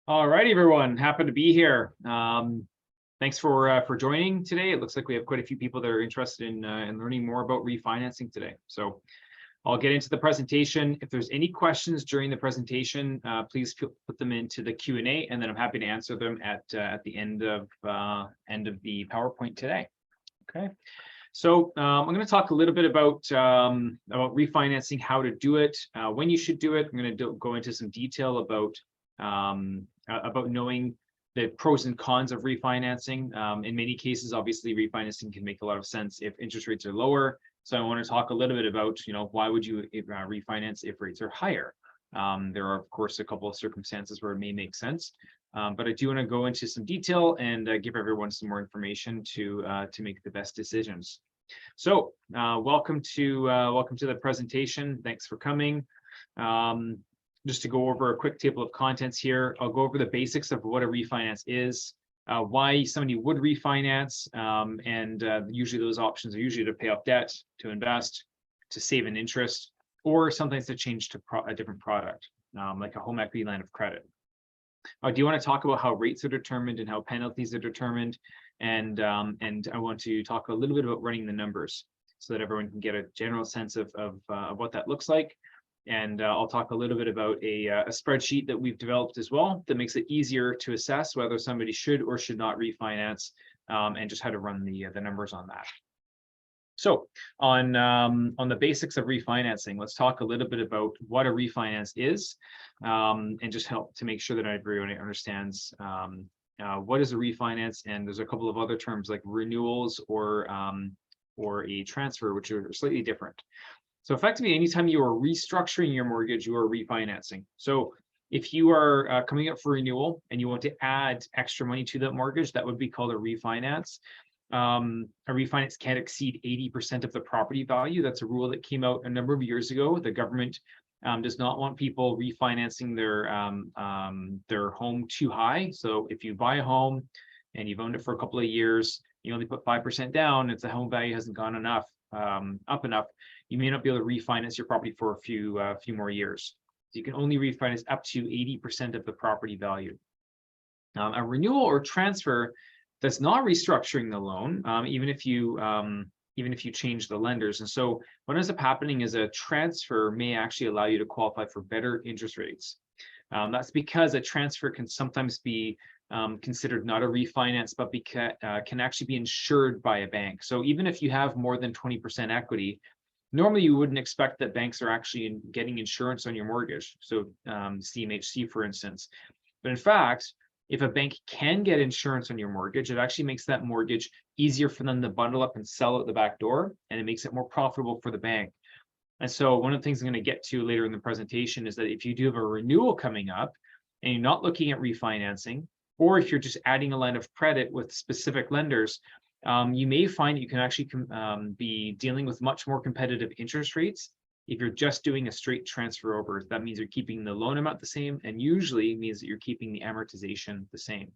All right, everyone. Happy to be here. Thanks for joining today. It looks like we have quite a few people that are interested in learning more about refinancing today. So I'll get into the presentation. If there's any questions during the presentation, please put them into the Q&A, and then I'm happy to answer them at the end of the PowerPoint today. Okay. So I'm going to talk a little bit about refinancing, how to do it, when you should do it. I'm going to go into some detail about knowing the pros and cons of refinancing. In many cases, obviously, refinancing can make a lot of sense if interest rates are lower. So I want to talk a little bit about, why would you refinance if rates are higher? There are, of course, a couple of circumstances where it may make sense, but I do want to go into some detail and give everyone some more information to make the best decisions. So welcome to the presentation. Thanks for coming. Just to go over a quick table of contents here, I'll go over the basics of what a refinance is, why somebody would refinance, and usually those options are usually to pay off debt, to invest, to save an interest, or sometimes to change to a different product, like a home equity line of credit. I do want to talk about how rates are determined and how penalties are determined, and I want to talk a little bit about running the numbers so that everyone can get a general sense of what that looks like. And I'll talk a little bit about a spreadsheet that we've developed as well that makes it easier to assess whether somebody should or should not refinance, and just how to run the numbers on that. So on the basics of refinancing, let's talk a little bit about what a refinance is, and just help to make sure that everyone understands what is a refinance. And there's a couple of other terms like renewals or a transfer, which are slightly different. So effectively, anytime you are restructuring your mortgage, you are refinancing. So if you are coming up for renewal and you want to add extra money to that mortgage, that would be called a refinance. A refinance can't exceed 80% of the property value. That's a rule that came out a number of years ago. The government does not want people refinancing their home too high. So if you buy a home and you've owned it for a couple of years, you only put 5% down, if the home value hasn't gone up enough, you may not be able to refinance your property for a few more years. So you can only refinance up to 80% of the property value. A renewal or transfer that's not restructuring the loan, even if you change the lenders. And so what ends up happening is a transfer may actually allow you to qualify for better interest rates. That's because a transfer can sometimes be considered not a refinance, but can actually be insured by a bank. So even if you have more than 20% equity, normally you wouldn't expect that banks are actually getting insurance on your mortgage. So CMHC, for instance. But in fact, if a bank can get insurance on your mortgage, it actually makes that mortgage easier for them to bundle up and sell out the back door, and it makes it more profitable for the bank. And so one of the things I'm going to get to later in the presentation is that if you do have a renewal coming up and you're not looking at refinancing, or if you're just adding a line of credit with specific lenders, you may find that you can actually be dealing with much more competitive interest rates if you're just doing a straight transfer over. That means you're keeping the loan amount the same, and usually means that you're keeping the amortization the same.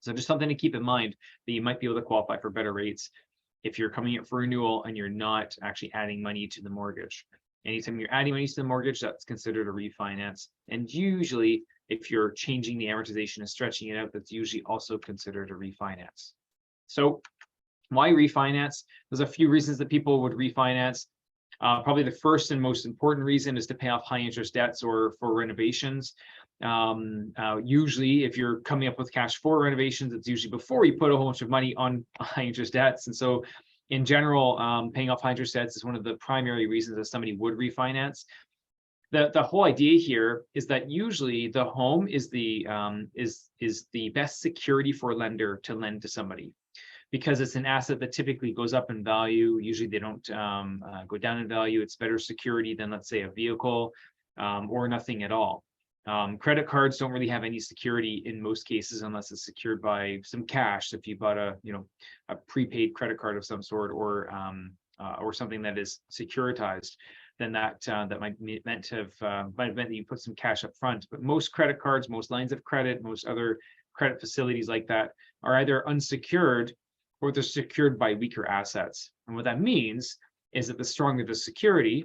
So just something to keep in mind, that you might be able to qualify for better rates if you're coming up for renewal and you're not actually adding money to the mortgage. Anytime you're adding money to the mortgage, that's considered a refinance. And usually, if you're changing the amortization and stretching it out, that's usually also considered a refinance. So why refinance? There's a few reasons that people would refinance. Probably the first and most important reason is to pay off high interest debts or for renovations. Usually, if you're coming up with cash for renovations, it's usually before you put a whole bunch of money on high interest debts. And so in general, paying off high interest debts is one of the primary reasons that somebody would refinance. The whole idea here is that usually the home is the best security for a lender to lend to somebody, because it's an asset that typically goes up in value. Usually they don't go down in value. It's better security than, let's say, a vehicle or nothing at all. Credit cards don't really have any security in most cases unless it's secured by some cash. So if you bought a prepaid credit card of some sort, or something that is securitized, then that might have meant that you put some cash up front. But most credit cards, most lines of credit, most other credit facilities like that are either unsecured or they're secured by weaker assets. And what that means is that the stronger the security,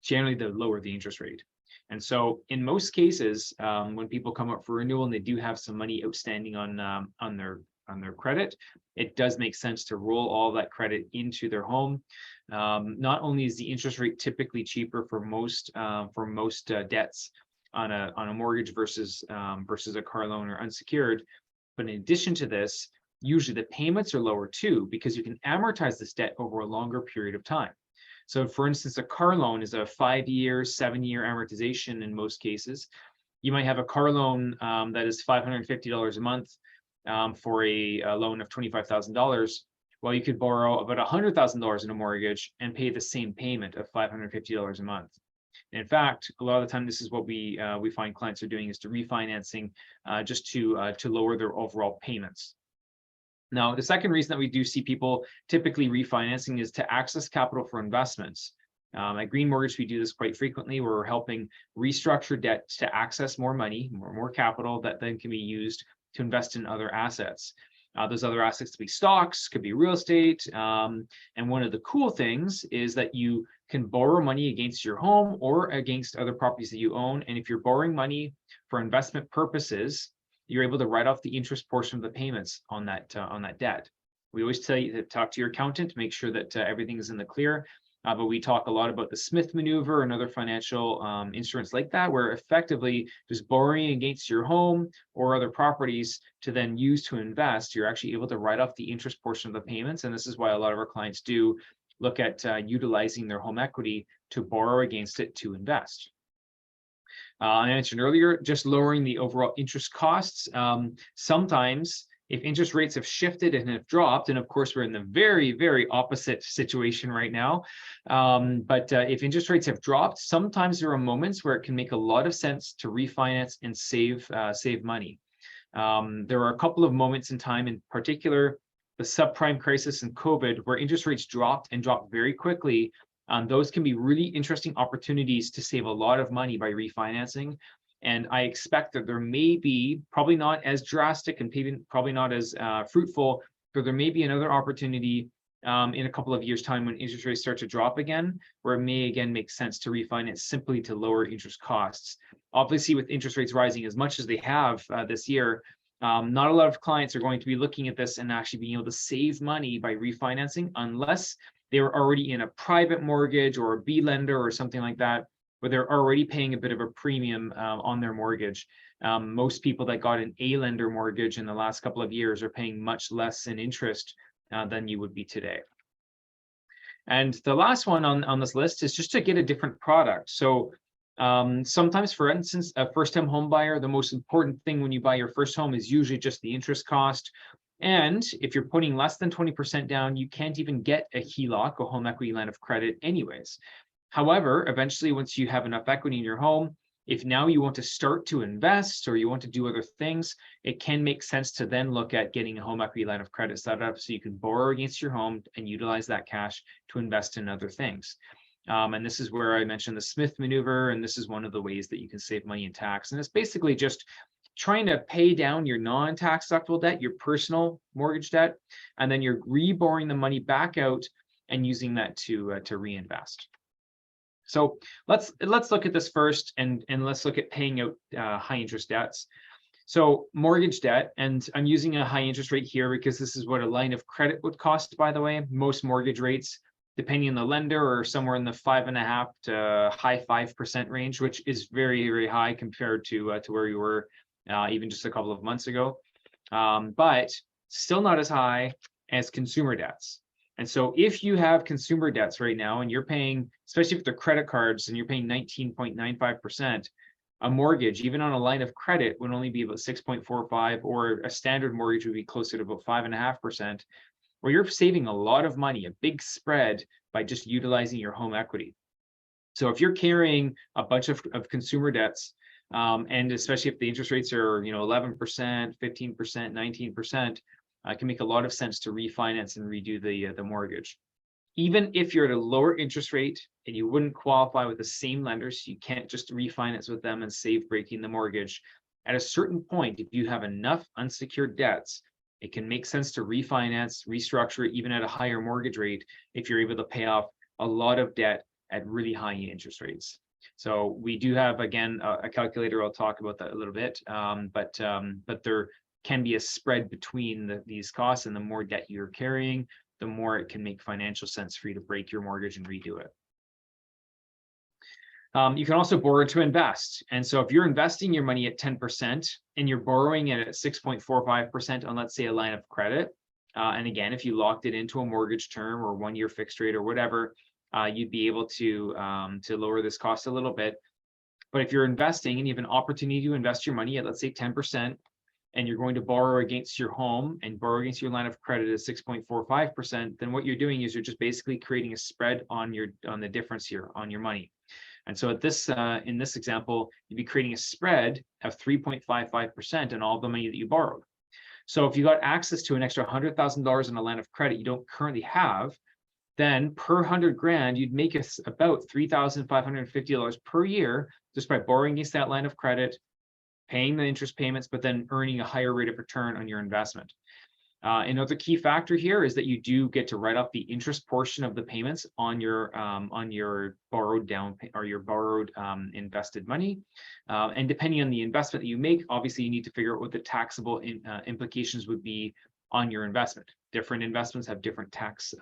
generally the lower the interest rate. And so in most cases, when people come up for renewal and they do have some money outstanding on their credit, it does make sense to roll all that credit into their home. Not only is the interest rate typically cheaper for most debts on a mortgage versus a car loan or unsecured, but in addition to this, usually the payments are lower too, because you can amortize this debt over a longer period of time. So for instance, a car loan is a 5-year, 7-year amortization in most cases. You might have a car loan that is $550 a month for a loan of $25,000. Well, you could borrow about $100,000 in a mortgage and pay the same payment of $550 a month. And in fact, a lot of the time, this is what we find clients are doing, is to refinancing just to lower their overall payments. Now, the second reason that we do see people typically refinancing is to access capital for investments. At Green Mortgage, we do this quite frequently, where we're helping restructure debt to access more money, more capital that then can be used to invest in other assets. Those other assets could be stocks, could be real estate. And one of the cool things is that you can borrow money against your home or against other properties that you own. And if you're borrowing money for investment purposes, you're able to write off the interest portion of the payments on that debt. We always tell you to talk to your accountant to make sure that everything is in the clear. But we talk a lot about the Smith maneuver and other financial instruments like that, where effectively just borrowing against your home or other properties to then use to invest, you're actually able to write off the interest portion of the payments. And this is why a lot of our clients do look at utilizing their home equity to borrow against it to invest. I mentioned earlier, just lowering the overall interest costs. Sometimes if interest rates have shifted and have dropped, and of course we're in the very, very opposite situation right now, but if interest rates have dropped, sometimes there are moments where it can make a lot of sense to refinance and save money. There are a couple of moments in time, in particular, the subprime crisis and COVID, where interest rates dropped very quickly. Those can be really interesting opportunities to save a lot of money by refinancing. And I expect that there may be, probably not as drastic and probably not as fruitful, but there may be another opportunity in a couple of years' time when interest rates start to drop again, where it may again make sense to refinance simply to lower interest costs. Obviously, with interest rates rising as much as they have this year, not a lot of clients are going to be looking at this and actually being able to save money by refinancing unless they were already in a private mortgage or a B lender or something like that, where they're already paying a bit of a premium on their mortgage. Most people that got an A lender mortgage in the last couple of years are paying much less in interest than you would be today. And the last one on this list is just to get a different product. So sometimes, for instance, a first-time home buyer, the most important thing when you buy your first home is usually just the interest cost. And if you're putting less than 20% down, you can't even get a HELOC, a home equity line of credit anyways. However, eventually, once you have enough equity in your home, if now you want to start to invest or you want to do other things, it can make sense to then look at getting a home equity line of credit set up so you can borrow against your home and utilize that cash to invest in other things. And this is where I mentioned the Smith maneuver, and this is one of the ways that you can save money in tax. And it's basically just trying to pay down your non-tax deductible debt, your personal mortgage debt, and then you're reborrowing the money back out and using that to reinvest. So let's look at this first, and let's look at paying out high interest debts. So mortgage debt, and I'm using a high interest rate here because this is what a line of credit would cost, by the way. Most mortgage rates, depending on the lender, are somewhere in the 5.5% to high 5% range, which is very, very high compared to where you were even just a couple of months ago, but still not as high as consumer debts. And so if you have consumer debts right now and you're paying, especially with the credit cards, and you're paying 19.95%, a mortgage, even on a line of credit, would only be about 6.45, or a standard mortgage would be closer to about 5.5%, where you're saving a lot of money, a big spread, by just utilizing your home equity. So if you're carrying a bunch of consumer debts, and especially if the interest rates are 11%, 15%, 19%, it can make a lot of sense to refinance and redo the mortgage. Even if you're at a lower interest rate and you wouldn't qualify with the same lenders, you can't just refinance with them and save breaking the mortgage. At a certain point, if you have enough unsecured debts, it can make sense to refinance, restructure it, even at a higher mortgage rate, if you're able to pay off a lot of debt at really high interest rates. So we do have, again, a calculator. I'll talk about that a little bit, but there can be a spread between these costs, and the more debt you're carrying, the more it can make financial sense for you to break your mortgage and redo it. You can also borrow to invest. And so if you're investing your money at 10% and you're borrowing it at 6.45% on, let's say, a line of credit, and again, if you locked it into a mortgage term or 1-year fixed rate or whatever, you'd be able to lower this cost a little bit. But if you're investing and you have an opportunity to invest your money at, let's say, 10%, and you're going to borrow against your home and borrow against your line of credit at 6.45%, then what you're doing is you're just basically creating a spread on the difference here on your money. And so at this in this example, you'd be creating a spread of 3.55% on all the money that you borrowed. So if you got access to an extra $100,000 in a line of credit you don't currently have, then per 100 grand, you'd make about $3,550 per year just by borrowing against that line of credit, paying the interest payments, but then earning a higher rate of return on your investment. Another key factor here is that you do get to write off the interest portion of the payments on your borrowed invested money. And depending on the investment that you make, obviously you need to figure out what the taxable implications would be on your investment. Different investments have different tax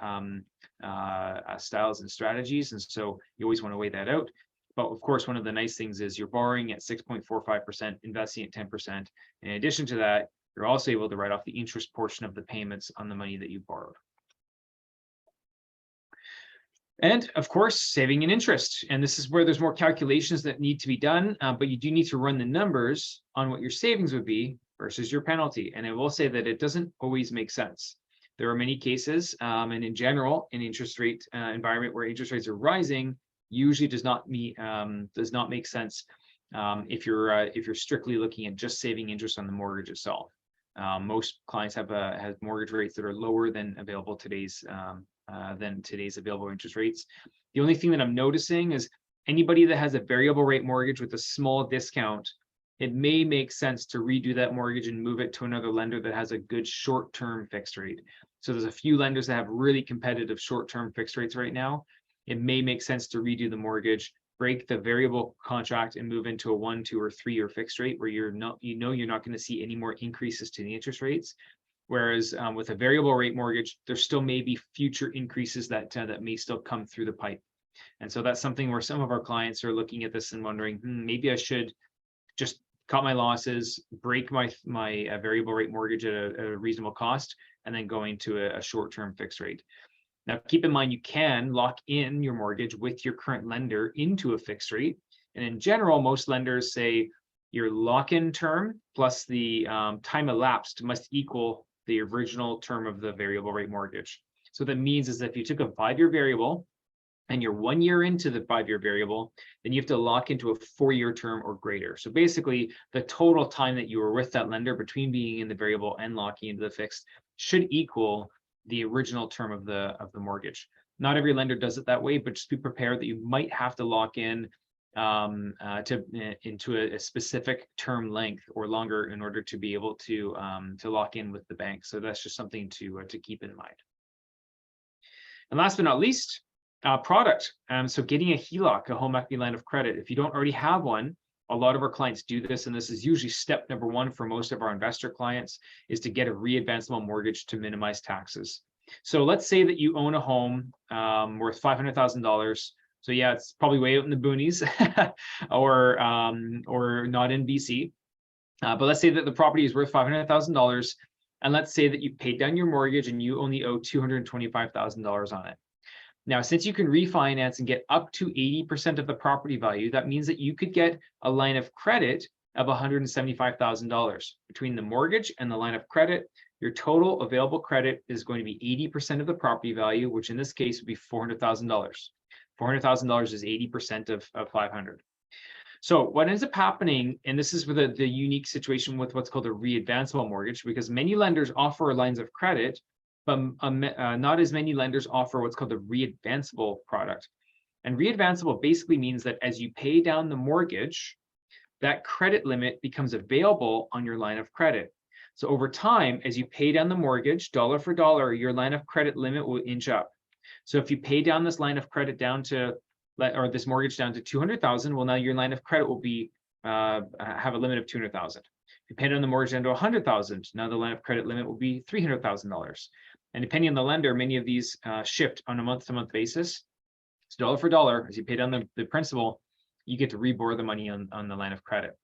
styles and strategies, and so you always want to weigh that out. But of course, one of the nice things is you're borrowing at 6.45%, investing at 10%. In addition to that, you're also able to write off the interest portion of the payments on the money that you borrowed. And of course, saving in interest. And this is where there's more calculations that need to be done, but you do need to run the numbers on what your savings would be versus your penalty. And I will say that it doesn't always make sense. There are many cases, and in general, an interest rate environment where interest rates are rising usually does not make sense if you're strictly looking at just saving interest on the mortgage itself. Most clients have mortgage rates that are lower than today's available interest rates. The only thing that I'm noticing is anybody that has a variable rate mortgage with a small discount, it may make sense to redo that mortgage and move it to another lender that has a good short-term fixed rate. So there's a few lenders that have really competitive short-term fixed rates right now. It may make sense to redo the mortgage, break the variable contract, and move into a 1, 2, or 3-year fixed rate where you're not going to see any more increases to the interest rates. Whereas with a variable rate mortgage, there still may be future increases that may still come through the pipe. And so that's something where some of our clients are looking at this and wondering, maybe I should just cut my losses, break my variable rate mortgage at a reasonable cost, and then go into a short-term fixed rate. Now, keep in mind, you can lock in your mortgage with your current lender into a fixed rate. And in general, most lenders say your lock-in term plus the time elapsed must equal the original term of the variable rate mortgage. So that means is that if you took a 5-year variable and you're 1 year into the 5-year variable, then you have to lock into a 4-year term or greater. So basically, the total time that you were with that lender between being in the variable and locking into the fixed should equal the original term of the mortgage. Not every lender does it that way, but just be prepared that you might have to lock in into a specific term length or longer in order to be able to lock in with the bank. So that's just something to keep in mind. And last but not least, product. So getting a HELOC, a home equity line of credit. If you don't already have one, a lot of our clients do this, and this is usually step number 1 for most of our investor clients, is to get a readvanceable mortgage to minimize taxes. So let's say that you own a home worth $500,000. So yeah, it's probably way out in the boonies or not in BC. But let's say that the property is worth $500,000, and let's say that you paid down your mortgage and you only owe $225,000 on it. Now, since you can refinance and get up to 80% of the property value, that means that you could get a line of credit of $175,000. Between the mortgage and the line of credit, your total available credit is going to be 80% of the property value, which in this case would be $400,000. $400,000 is 80% of 500. So what ends up happening, and this is with the unique situation with what's called a readvanceable mortgage, because many lenders offer lines of credit, but not as many lenders offer what's called the readvanceable product. And readvanceable basically means that as you pay down the mortgage, that credit limit becomes available on your line of credit. So over time, as you pay down the mortgage, dollar for dollar, your line of credit limit will inch up. So if you pay down this line of credit down to, or this mortgage down to 200,000, well, now your line of credit will be have a limit of 200,000. If you paid on the mortgage down to 100,000, now the line of credit limit will be $300,000. And depending on the lender, many of these shift on a month-to-month basis. It's dollar for dollar. As you pay down the principal, you get to reborrow the money on the line of credit.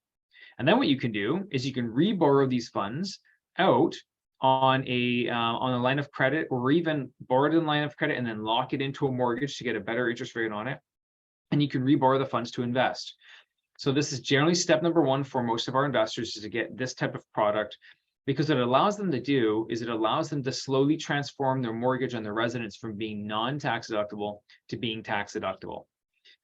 And then what you can do is you can reborrow these funds out on a line of credit, or even borrow the line of credit and then lock it into a mortgage to get a better interest rate on it. And you can reborrow the funds to invest. So this is generally step number one for most of our investors, is to get this type of product, because what it allows them to do is it allows them to slowly transform their mortgage on their residence from being non-tax deductible to being tax deductible.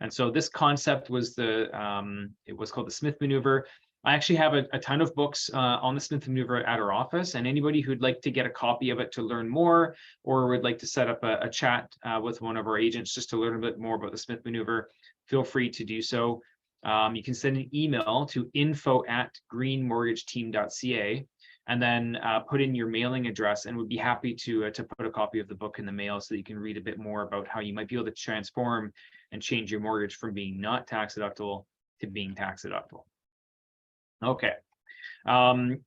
And so this concept was it was called the Smith maneuver. I actually have a ton of books on the Smith maneuver at our office, and anybody who'd like to get a copy of it to learn more, or would like to set up a chat with one of our agents just to learn a bit more about the Smith maneuver, feel free to do so. You can send an email to info@greenmortgageteam.ca, and then put in your mailing address, and we'd be happy to put a copy of the book in the mail so that you can read a bit more about how you might be able to transform and change your mortgage from being not tax deductible to being tax deductible. Okay.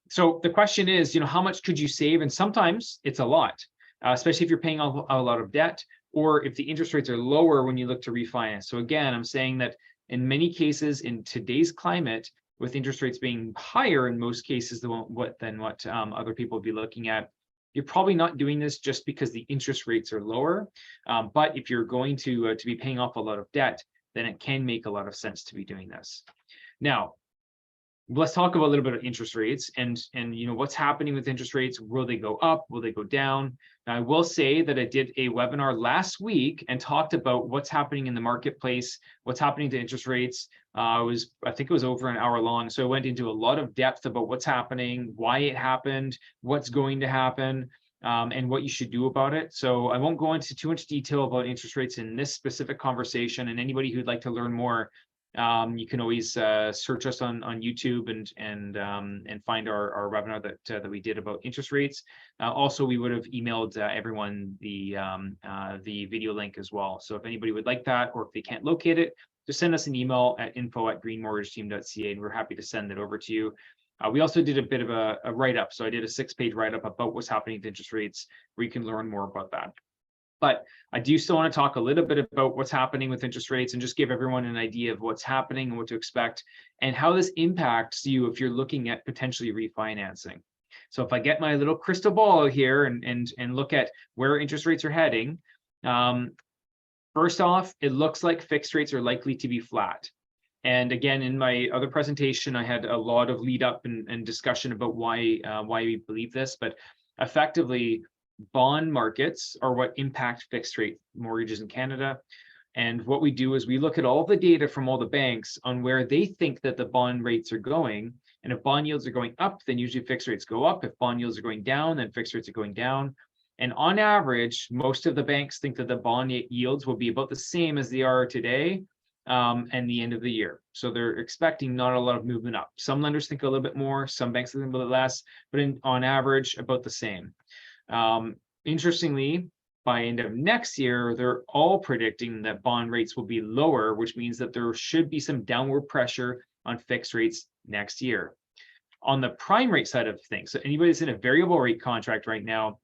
So the question is, how much could you save? And sometimes it's a lot, especially if you're paying off a lot of debt, or if the interest rates are lower when you look to refinance. So again, I'm saying that in many cases in today's climate, with interest rates being higher in most cases than what other people would be looking at, you're probably not doing this just because the interest rates are lower. But if you're going to be paying off a lot of debt, then it can make a lot of sense to be doing this. Now, let's talk about a little bit of interest rates and what's happening with interest rates. Will they go up? Will they go down? Now, I will say that I did a webinar last week and talked about what's happening in the marketplace, what's happening to interest rates. I think it was over an hour long. So I went into a lot of depth about what's happening, why it happened, what's going to happen, and what you should do about it. So I won't go into too much detail about interest rates in this specific conversation. And anybody who'd like to learn more, you can always search us on YouTube and find our webinar that we did about interest rates. Also, we would have emailed everyone the video link as well. So if anybody would like that, or if they can't locate it, just send us an email at info@greenmortgageteam.ca, and we're happy to send it over to you. We also did a bit of a write-up. So I did a 6-page write-up about what's happening to interest rates, where you can learn more about that. But I do still want to talk a little bit about what's happening with interest rates and just give everyone an idea of what's happening and what to expect and how this impacts you if you're looking at potentially refinancing. So if I get my little crystal ball here and look at where interest rates are heading, first off, it looks like fixed rates are likely to be flat. And again, in my other presentation, I had a lot of lead up and discussion about why we believe this, but effectively, bond markets are what impact fixed rate mortgages in Canada. And what we do is we look at all the data from all the banks on where they think that the bond rates are going. And if bond yields are going up, then usually fixed rates go up. If bond yields are going down, then fixed rates are going down. And on average, most of the banks think that the bond yields will be about the same as they are today and the end of the year. So they're expecting not a lot of movement up. Some lenders think a little bit more, some banks think a little bit less, but on average, about the same. Interestingly, by end of next year, they're all predicting that bond rates will be lower, which means that there should be some downward pressure on fixed rates next year. On the prime rate side of things, so anybody that's in a variable rate contract right now,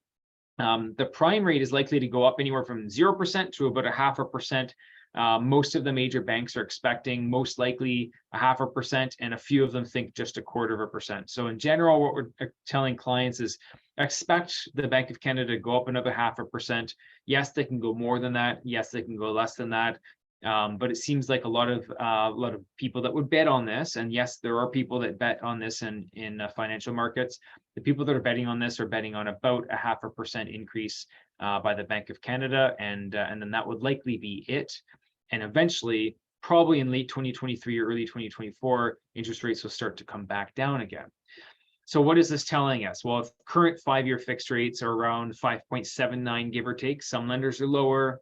the prime rate is likely to go up anywhere from 0% to about 0.5%. Most of the major banks are expecting most likely 0.5%, and a few of them think just 0.25%. So in general, what we're telling clients is expect the Bank of Canada to go up another 0.5%. Yes, they can go more than that. Yes, they can go less than that. But it seems like a lot of people that would bet on this, and yes, there are people that bet on this in financial markets. The people that are betting on this are betting on about 0.5% increase by the Bank of Canada, and then that would likely be it. And eventually, probably in late 2023 or early 2024, interest rates will start to come back down again. So what is this telling us? Well, if current 5-year fixed rates are around 5.79, give or take, some lenders are lower.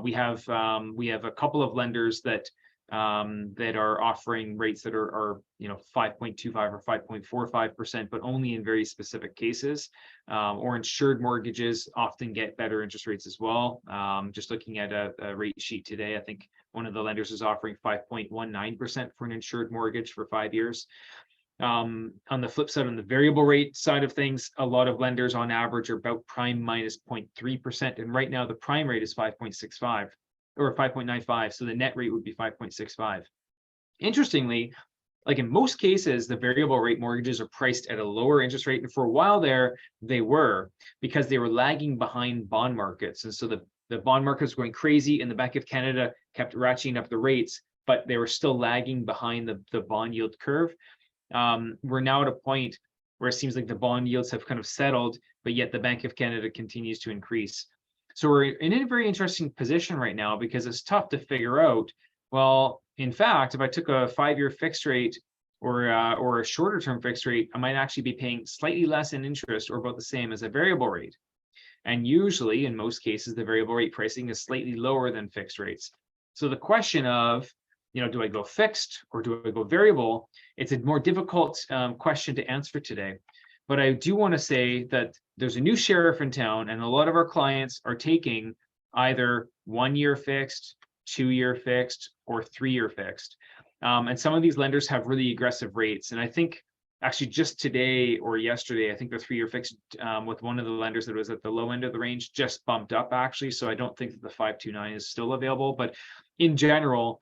We have a couple of lenders that are offering rates that are 5.25 or 5.45%, but only in very specific cases. Or insured mortgages often get better interest rates as well. Just looking at a rate sheet today, I think One of the lenders is offering 5.19% for an insured mortgage for 5 years. On the flip side, on the variable rate side of things, a lot of lenders on average are about prime minus 0.3%. And right now the prime rate is 5.65 or 5.95. So the net rate would be 5.65. Interestingly, like in most cases, the variable rate mortgages are priced at a lower interest rate. And for a while there, they were, because they were lagging behind bond markets. And so the bond market was going crazy and the Bank of Canada kept ratcheting up the rates, but they were still lagging behind the bond yield curve. We're now at a point where it seems like the bond yields have kind of settled, but yet the Bank of Canada continues to increase. So we're in a very interesting position right now because it's tough to figure out, well, in fact, if I took a 5-year fixed rate or a shorter term fixed rate, I might actually be paying slightly less in interest or about the same as a variable rate. And usually, in most cases, the variable rate pricing is slightly lower than fixed rates. So the question of, do I go fixed or do I go variable? It's a more difficult question to answer today. But I do want to say that there's a new sheriff in town, and a lot of our clients are taking either 1-year fixed, 2-year fixed, or 3-year fixed. And some of these lenders have really aggressive rates. And I think actually just today or yesterday, I think the 3-year fixed with one of the lenders that was at the low end of the range just bumped up actually. So I don't think that the 5.29 is still available. But in general,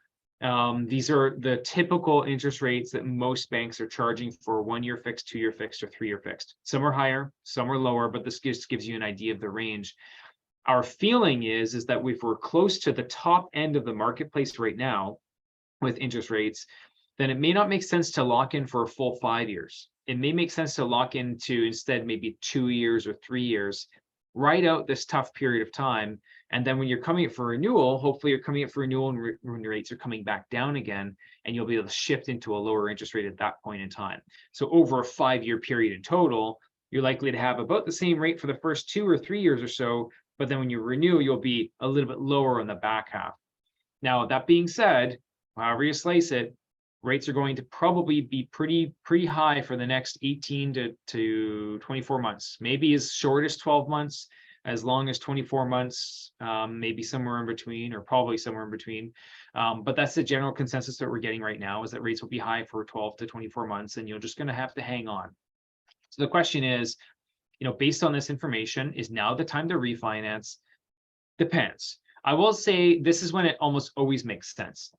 these are the typical interest rates that most banks are charging for 1-year fixed, 2-year fixed, or 3-year fixed. Some are higher, some are lower, but this just gives you an idea of the range. Our feeling is that if we're close to the top end of the marketplace right now with interest rates, then it may not make sense to lock in for a full 5 years. It may make sense to lock into instead maybe 2 years or 3 years, ride out this tough period of time. And then when you're coming up for renewal, hopefully you're coming up for renewal and when rates are coming back down again, and you'll be able to shift into a lower interest rate at that point in time. So over a 5-year period in total, you're likely to have about the same rate for the first 2 or 3 years or so, but then when you renew, you'll be a little bit lower on the back half. Now, that being said, however you slice it, rates are going to probably be pretty high for the next 18 to 24 months, maybe as short as 12 months, as long as 24 months, maybe somewhere in between, or probably somewhere in between. But that's the general consensus that we're getting right now, is that rates will be high for 12 to 24 months, and you're just going to have to hang on. So the question is, based on this information, is now the time to refinance? Depends. I will say this is when it almost always makes sense.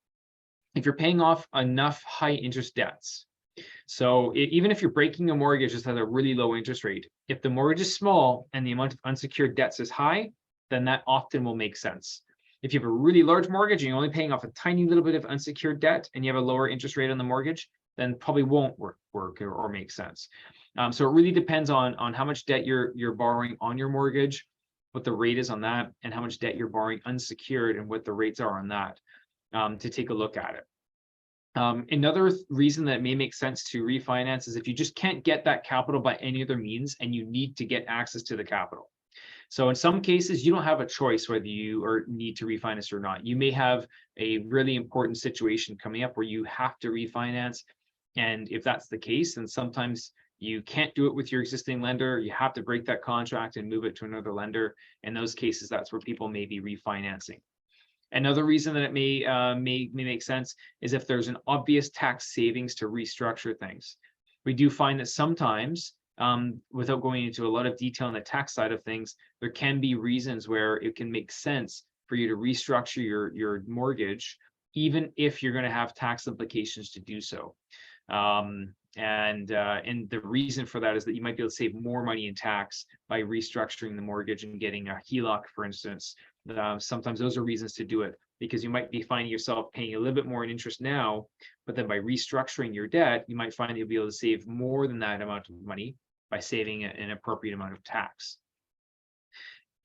If you're paying off enough high interest debts. So even if you're breaking a mortgage just at a really low interest rate, if the mortgage is small and the amount of unsecured debts is high, then that often will make sense. If you have a really large mortgage and you're only paying off a tiny little bit of unsecured debt and you have a lower interest rate on the mortgage, then probably won't work or make sense. So it really depends on how much debt you're borrowing on your mortgage, what the rate is on that, and how much debt you're borrowing unsecured and what the rates are on that, to take a look at it. Another reason that may make sense to refinance is if you just can't get that capital by any other means and you need to get access to the capital. So in some cases, you don't have a choice whether you need to refinance or not. You may have a really important situation coming up where you have to refinance. And if that's the case, then sometimes you can't do it with your existing lender. You have to break that contract and move it to another lender. In those cases, that's where people may be refinancing. Another reason that it may make sense is if there's an obvious tax savings to restructure things. We do find that sometimes, without going into a lot of detail on the tax side of things, there can be reasons where it can make sense for you to restructure your mortgage, even if you're going to have tax implications to do so. And the reason for that is that you might be able to save more money in tax by restructuring the mortgage and getting a HELOC, for instance. Sometimes those are reasons to do it, because you might be finding yourself paying a little bit more in interest now, but then by restructuring your debt, you might find you'll be able to save more than that amount of money by saving an appropriate amount of tax.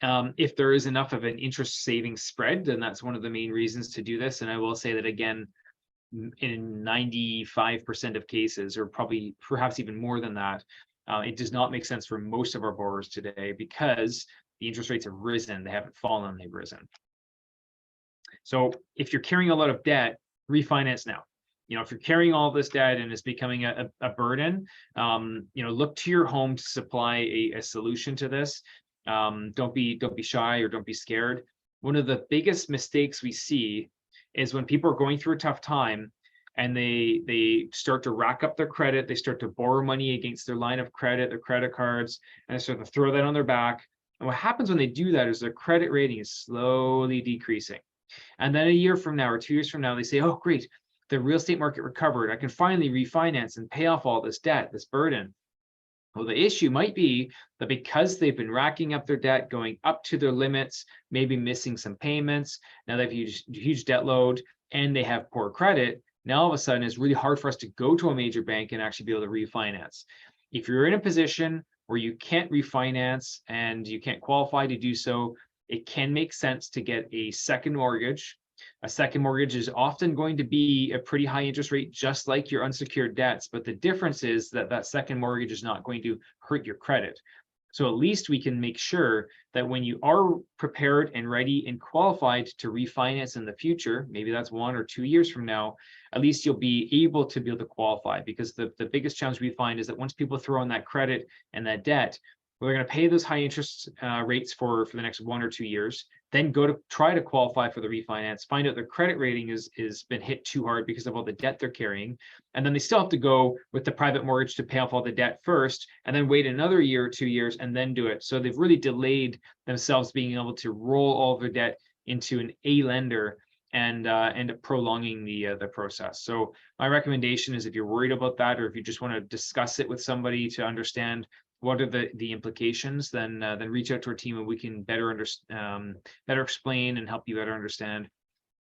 If there is enough of an interest savings spread, then that's one of the main reasons to do this. And I will say that again, in 95% of cases, or probably perhaps even more than that, it does not make sense for most of our borrowers today because the interest rates have risen. They haven't fallen, they've risen. So if you're carrying a lot of debt, refinance now. If you're carrying all this debt and it's becoming a burden, look to your home to supply a solution to this. Don't be shy or don't be scared. One of the biggest mistakes we see is when people are going through a tough time and they start to rack up their credit, they start to borrow money against their line of credit, their credit cards, and they start to throw that on their back. And what happens when they do that is their credit rating is slowly decreasing. And then a year from now or 2 years from now, they say, oh, great, the real estate market recovered. I can finally refinance and pay off all this debt, this burden. Well, the issue might be that because they've been racking up their debt, going up to their limits, maybe missing some payments, now they have huge debt load and they have poor credit, now all of a sudden it's really hard for us to go to a major bank and actually be able to refinance. If you're in a position where you can't refinance and you can't qualify to do so, it can make sense to get a second mortgage. A second mortgage is often going to be a pretty high interest rate, just like your unsecured debts. But the difference is that that second mortgage is not going to hurt your credit. So at least we can make sure that when you are prepared and ready and qualified to refinance in the future, maybe that's 1 or 2 years from now, at least you'll be able to qualify. Because the biggest challenge we find is that once people throw in that credit and that debt, we're going to pay those high interest rates for the next 1 or 2 years, then go to try to qualify for the refinance, find out their credit rating is been hit too hard because of all the debt they're carrying. And then they still have to go with the private mortgage to pay off all the debt first, and then wait another year or 2 years and then do it. So they've really delayed themselves being able to roll all of their debt into an A lender and end up prolonging the process. So my recommendation is, if you're worried about that, or if you just want to discuss it with somebody to understand what are the implications, then reach out to our team and we can better explain and help you better understand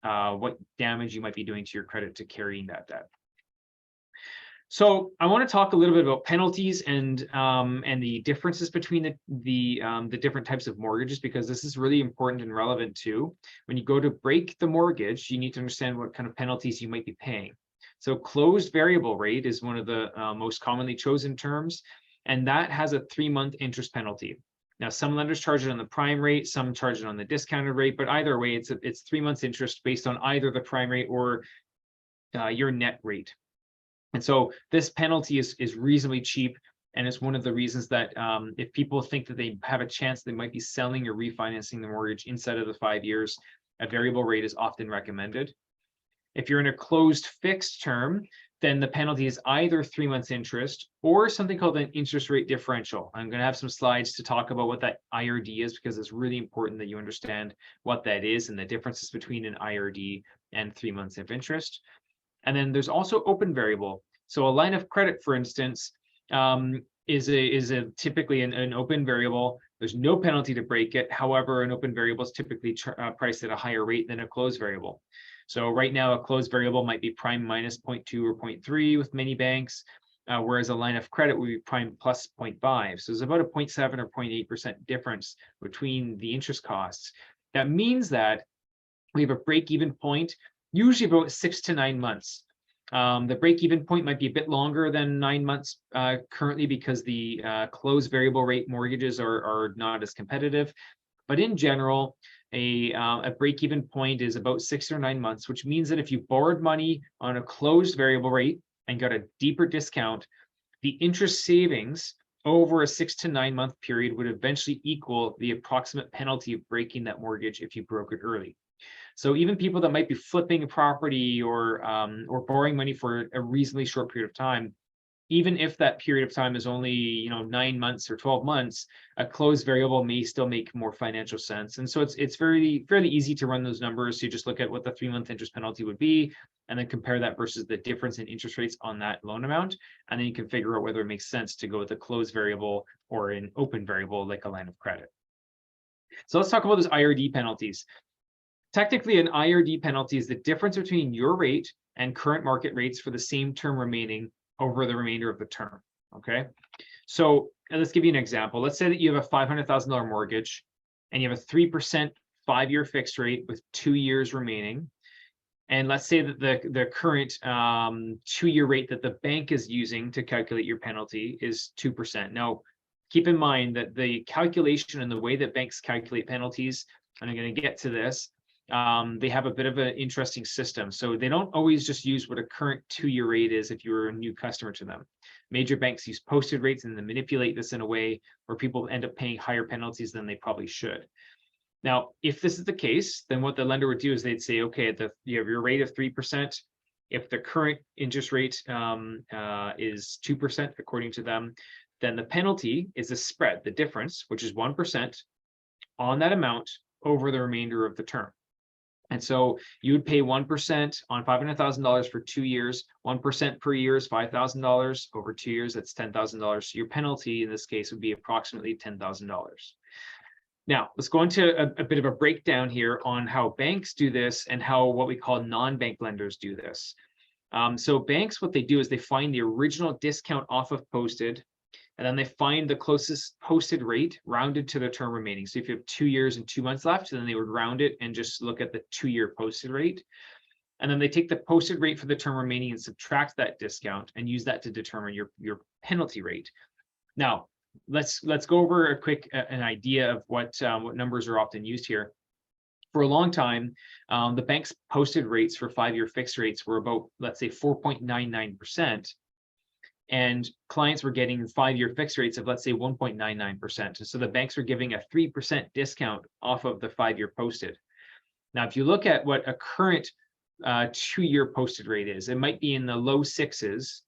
what damage you might be doing to your credit to carrying that debt. So I want to talk a little bit about penalties and the differences between the different types of mortgages, because this is really important and relevant too. When you go to break the mortgage, you need to understand what kind of penalties you might be paying. So closed variable rate is one of the most commonly chosen terms, and that has a 3-month interest penalty. Now, some lenders charge it on the prime rate, some charge it on the discounted rate, but either way, it's 3 months interest based on either the prime rate or your net rate. And so this penalty is reasonably cheap, and it's one of the reasons that if people think that they have a chance they might be selling or refinancing the mortgage inside of the 5 years, a variable rate is often recommended. If you're in a closed fixed term, then the penalty is either 3 months interest or something called an interest rate differential. I'm going to have some slides to talk about what that IRD is, because it's really important that you understand what that is and the differences between an IRD and 3 months of interest. And then there's also open variable. So a line of credit, for instance, is typically an open variable. There's no penalty to break it. However, an open variable is typically priced at a higher rate than a closed variable. So right now, a closed variable might be prime minus 0.2 or 0.3 with many banks, whereas a line of credit would be prime plus 0.5. So there's about a 0.7 or 0.8% difference between the interest costs. That means that we have a break-even point, usually about 6 to 9 months. The break-even point might be a bit longer than 9 months currently, because the closed variable rate mortgages are not as competitive. But in general, a break-even point is about 6 or 9 months, which means that if you borrowed money on a closed variable rate and got a deeper discount, the interest savings over a 6 to 9 month period would eventually equal the approximate penalty of breaking that mortgage if you broke it early. So even people that might be flipping a property or borrowing money for a reasonably short period of time, even if that period of time is only 9 months or 12 months, a closed variable may still make more financial sense. And so it's fairly easy to run those numbers. So you just look at what the 3-month interest penalty would be, and then compare that versus the difference in interest rates on that loan amount, and then you can figure out whether it makes sense to go with a closed variable or an open variable like a line of credit. So let's talk about those IRD penalties. Technically, an IRD penalty is the difference between your rate and current market rates for the same term remaining over the remainder of the term. Okay, so let's give you an example. Let's say that you have a $500,000 mortgage and you have a 3% 5-year fixed rate with 2 years remaining. And let's say that the current 2-year rate that the bank is using to calculate your penalty is 2%. Now, keep in mind that the calculation and the way that banks calculate penalties, and I'm going to get to this, they have a bit of an interesting system. So they don't always just use what a current 2-year rate is if you're a new customer to them. Major banks use posted rates and then manipulate this in a way where people end up paying higher penalties than they probably should. Now, if this is the case, then what the lender would do is they'd say, okay, you have your rate of 3%. If the current interest rate is 2%, according to them, then the penalty is the spread, the difference, which is 1% on that amount over the remainder of the term. And so you would pay 1% on $500,000 for 2 years. 1% per year is $5,000. Over 2 years, that's $10,000. So your penalty in this case would be approximately $10,000. Now, let's go into a bit of a breakdown here on how banks do this and how what we call non-bank lenders do this. So banks, what they do is they find the original discount off of posted, and then they find the closest posted rate rounded to the term remaining. So if you have 2 years and 2 months left, then they would round it and just look at the 2-year posted rate. And then they take the posted rate for the term remaining and subtract that discount and use that to determine your penalty rate. Now, let's go over a quick an idea of what numbers are often used here. For a long time, the bank's posted rates for 5-year fixed rates were about, let's say, 4.99%. And clients were getting 5-year fixed rates of, let's say, 1.99%. So the banks were giving a 3% discount off of the 5-year posted. Now, if you look at what a current 2-year posted rate is, it might be in the low 6s,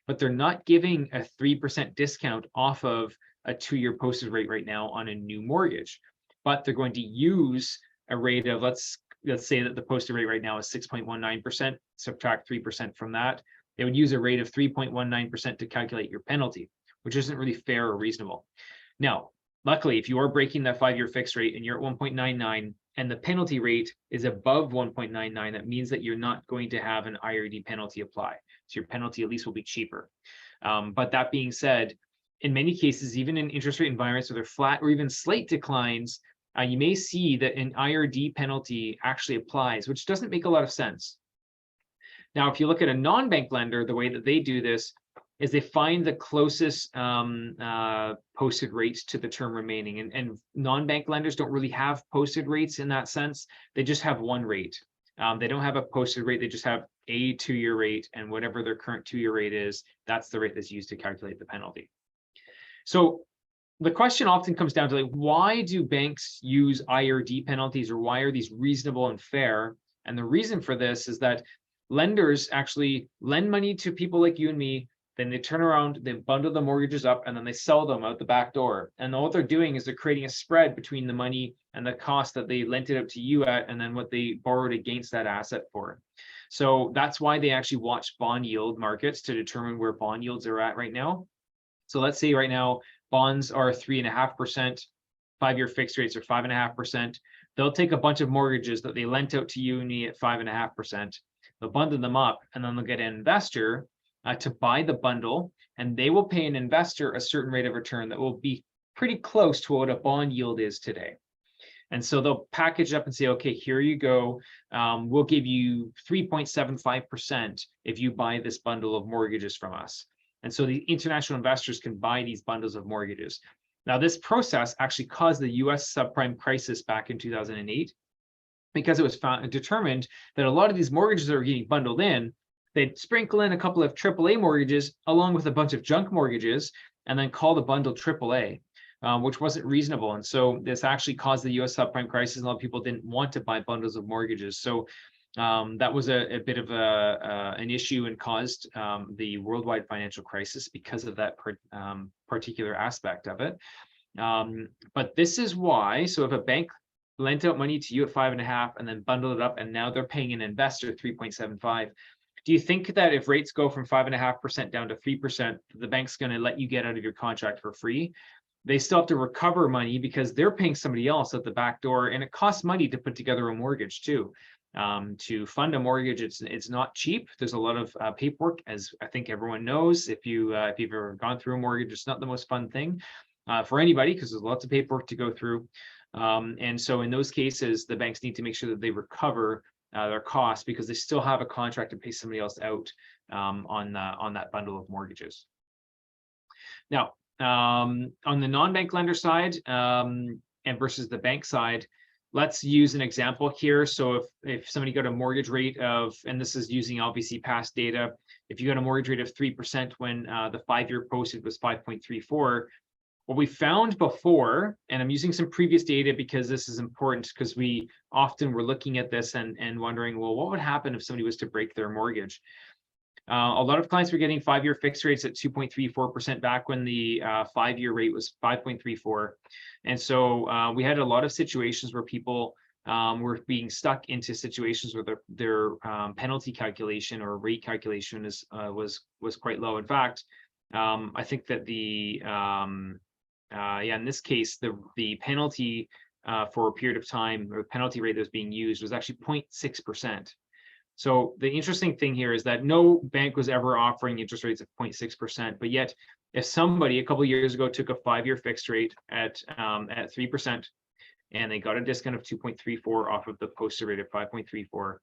but they're not giving a 3% discount off of a 2-year posted rate right now on a new mortgage. But they're going to use a rate of, let's say that the posted rate right now is 6.19%, subtract 3% from that. They would use a rate of 3.19% to calculate your penalty, which isn't really fair or reasonable. Now, luckily, if you are breaking that 5-year fixed rate and you're at 1.99 and the penalty rate is above 1.99, that means that you're not going to have an IRD penalty apply. So your penalty at least will be cheaper. But that being said, in many cases, even in interest rate environments where they're flat or even slight declines, you may see that an IRD penalty actually applies, which doesn't make a lot of sense. Now, if you look at a non-bank lender, the way that they do this is they find the closest posted rates to the term remaining. And non-bank lenders don't really have posted rates in that sense. They just have one rate. They don't have a posted rate. They just have a 2-year rate, and whatever their current 2-year rate is, that's the rate that's used to calculate the penalty. So the question often comes down to, like, why do banks use IRD penalties, or why are these reasonable and fair? And the reason for this is that lenders actually lend money to people like you and me, then they turn around, they bundle the mortgages up, and then they sell them out the back door. And what they're doing is they're creating a spread between the money and the cost that they lent it out to you at, and then what they borrowed against that asset for. So that's why they actually watch bond yield markets to determine where bond yields are at right now. So let's say right now, bonds are 3.5%, 5-year fixed rates are 5.5%. They'll take a bunch of mortgages that they lent out to you and me at 5.5%. They'll bundle them up, and then they'll get an investor to buy the bundle, and they will pay an investor a certain rate of return that will be pretty close to what a bond yield is today. And so they'll package up and say, okay, here you go. We'll give you 3.75% if you buy this bundle of mortgages from us. And so the international investors can buy these bundles of mortgages. Now, this process actually caused the US subprime crisis back in 2008, because it was determined that a lot of these mortgages that were getting bundled in, they'd sprinkle in a couple of AAA mortgages along with a bunch of junk mortgages, and then call the bundle AAA, which wasn't reasonable. And so this actually caused the US subprime crisis. A lot of people didn't want to buy bundles of mortgages. So that was a bit of an issue, and caused the worldwide financial crisis because of that particular aspect of it. But this is why, so if a bank lent out money to you at 5.5 and then bundled it up, and now they're paying an investor 3.75, do you think that if rates go from 5.5% down to 3%, the bank's going to let you get out of your contract for free? They still have to recover money because they're paying somebody else at the back door, and it costs money to put together a mortgage too. To fund a mortgage, it's not cheap. There's a lot of paperwork, as I think everyone knows. If you've ever gone through a mortgage, it's not the most fun thing for anybody, because there's lots of paperwork to go through. And so in those cases, the banks need to make sure that they recover their costs, because they still have a contract to pay somebody else out on that bundle of mortgages. Now, on the non-bank lender side and versus the bank side, let's use an example here. So if somebody got a mortgage rate of, and this is using obviously past data, if you got a mortgage rate of 3% when the 5-year posted was 5.34, What we found before, and I'm using some previous data because this is important, because we often were looking at this and wondering, well, what would happen if somebody was to break their mortgage? A lot of clients were getting 5-year fixed rates at 2.34% back when the 5-year rate was 5.34. And so we had a lot of situations where people were being stuck into situations where their penalty calculation or rate calculation was quite low. In fact, I think that in this case, the penalty for a period of time, or the penalty rate that was being used, was actually 0.6%. So the interesting thing here is that no bank was ever offering interest rates of 0.6%, but yet if somebody a couple of years ago took a 5-year fixed rate at 3%, and they got a discount of 2.34 off of the posted rate of 5.34,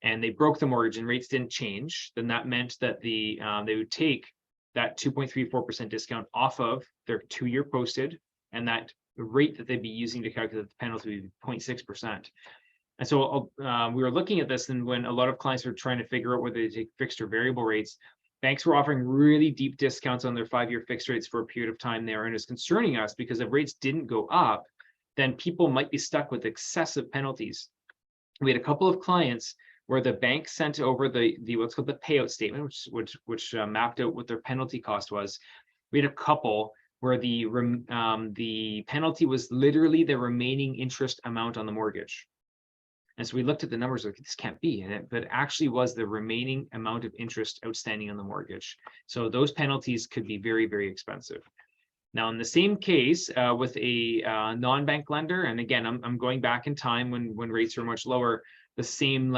and they broke the mortgage and rates didn't change, then that meant that they would take that 2.34% discount off of their 2-year posted, and that rate that they'd be using to calculate the penalty would be 0.6%. And so we were looking at this, and when a lot of clients were trying to figure out whether they take fixed or variable rates, banks were offering really deep discounts on their 5-year fixed rates for a period of time there. And it's concerning us because if rates didn't go up, then people might be stuck with excessive penalties. We had a couple of clients where the bank sent over the what's called the payout statement, which mapped out what their penalty cost was. We had a couple where the penalty was literally the remaining interest amount on the mortgage. And so we looked at the numbers like, this can't be, but it actually was the remaining amount of interest outstanding on the mortgage. So those penalties could be very, very expensive. Now, in the same case with a non-bank lender, and again, I'm going back in time when rates are much lower, the same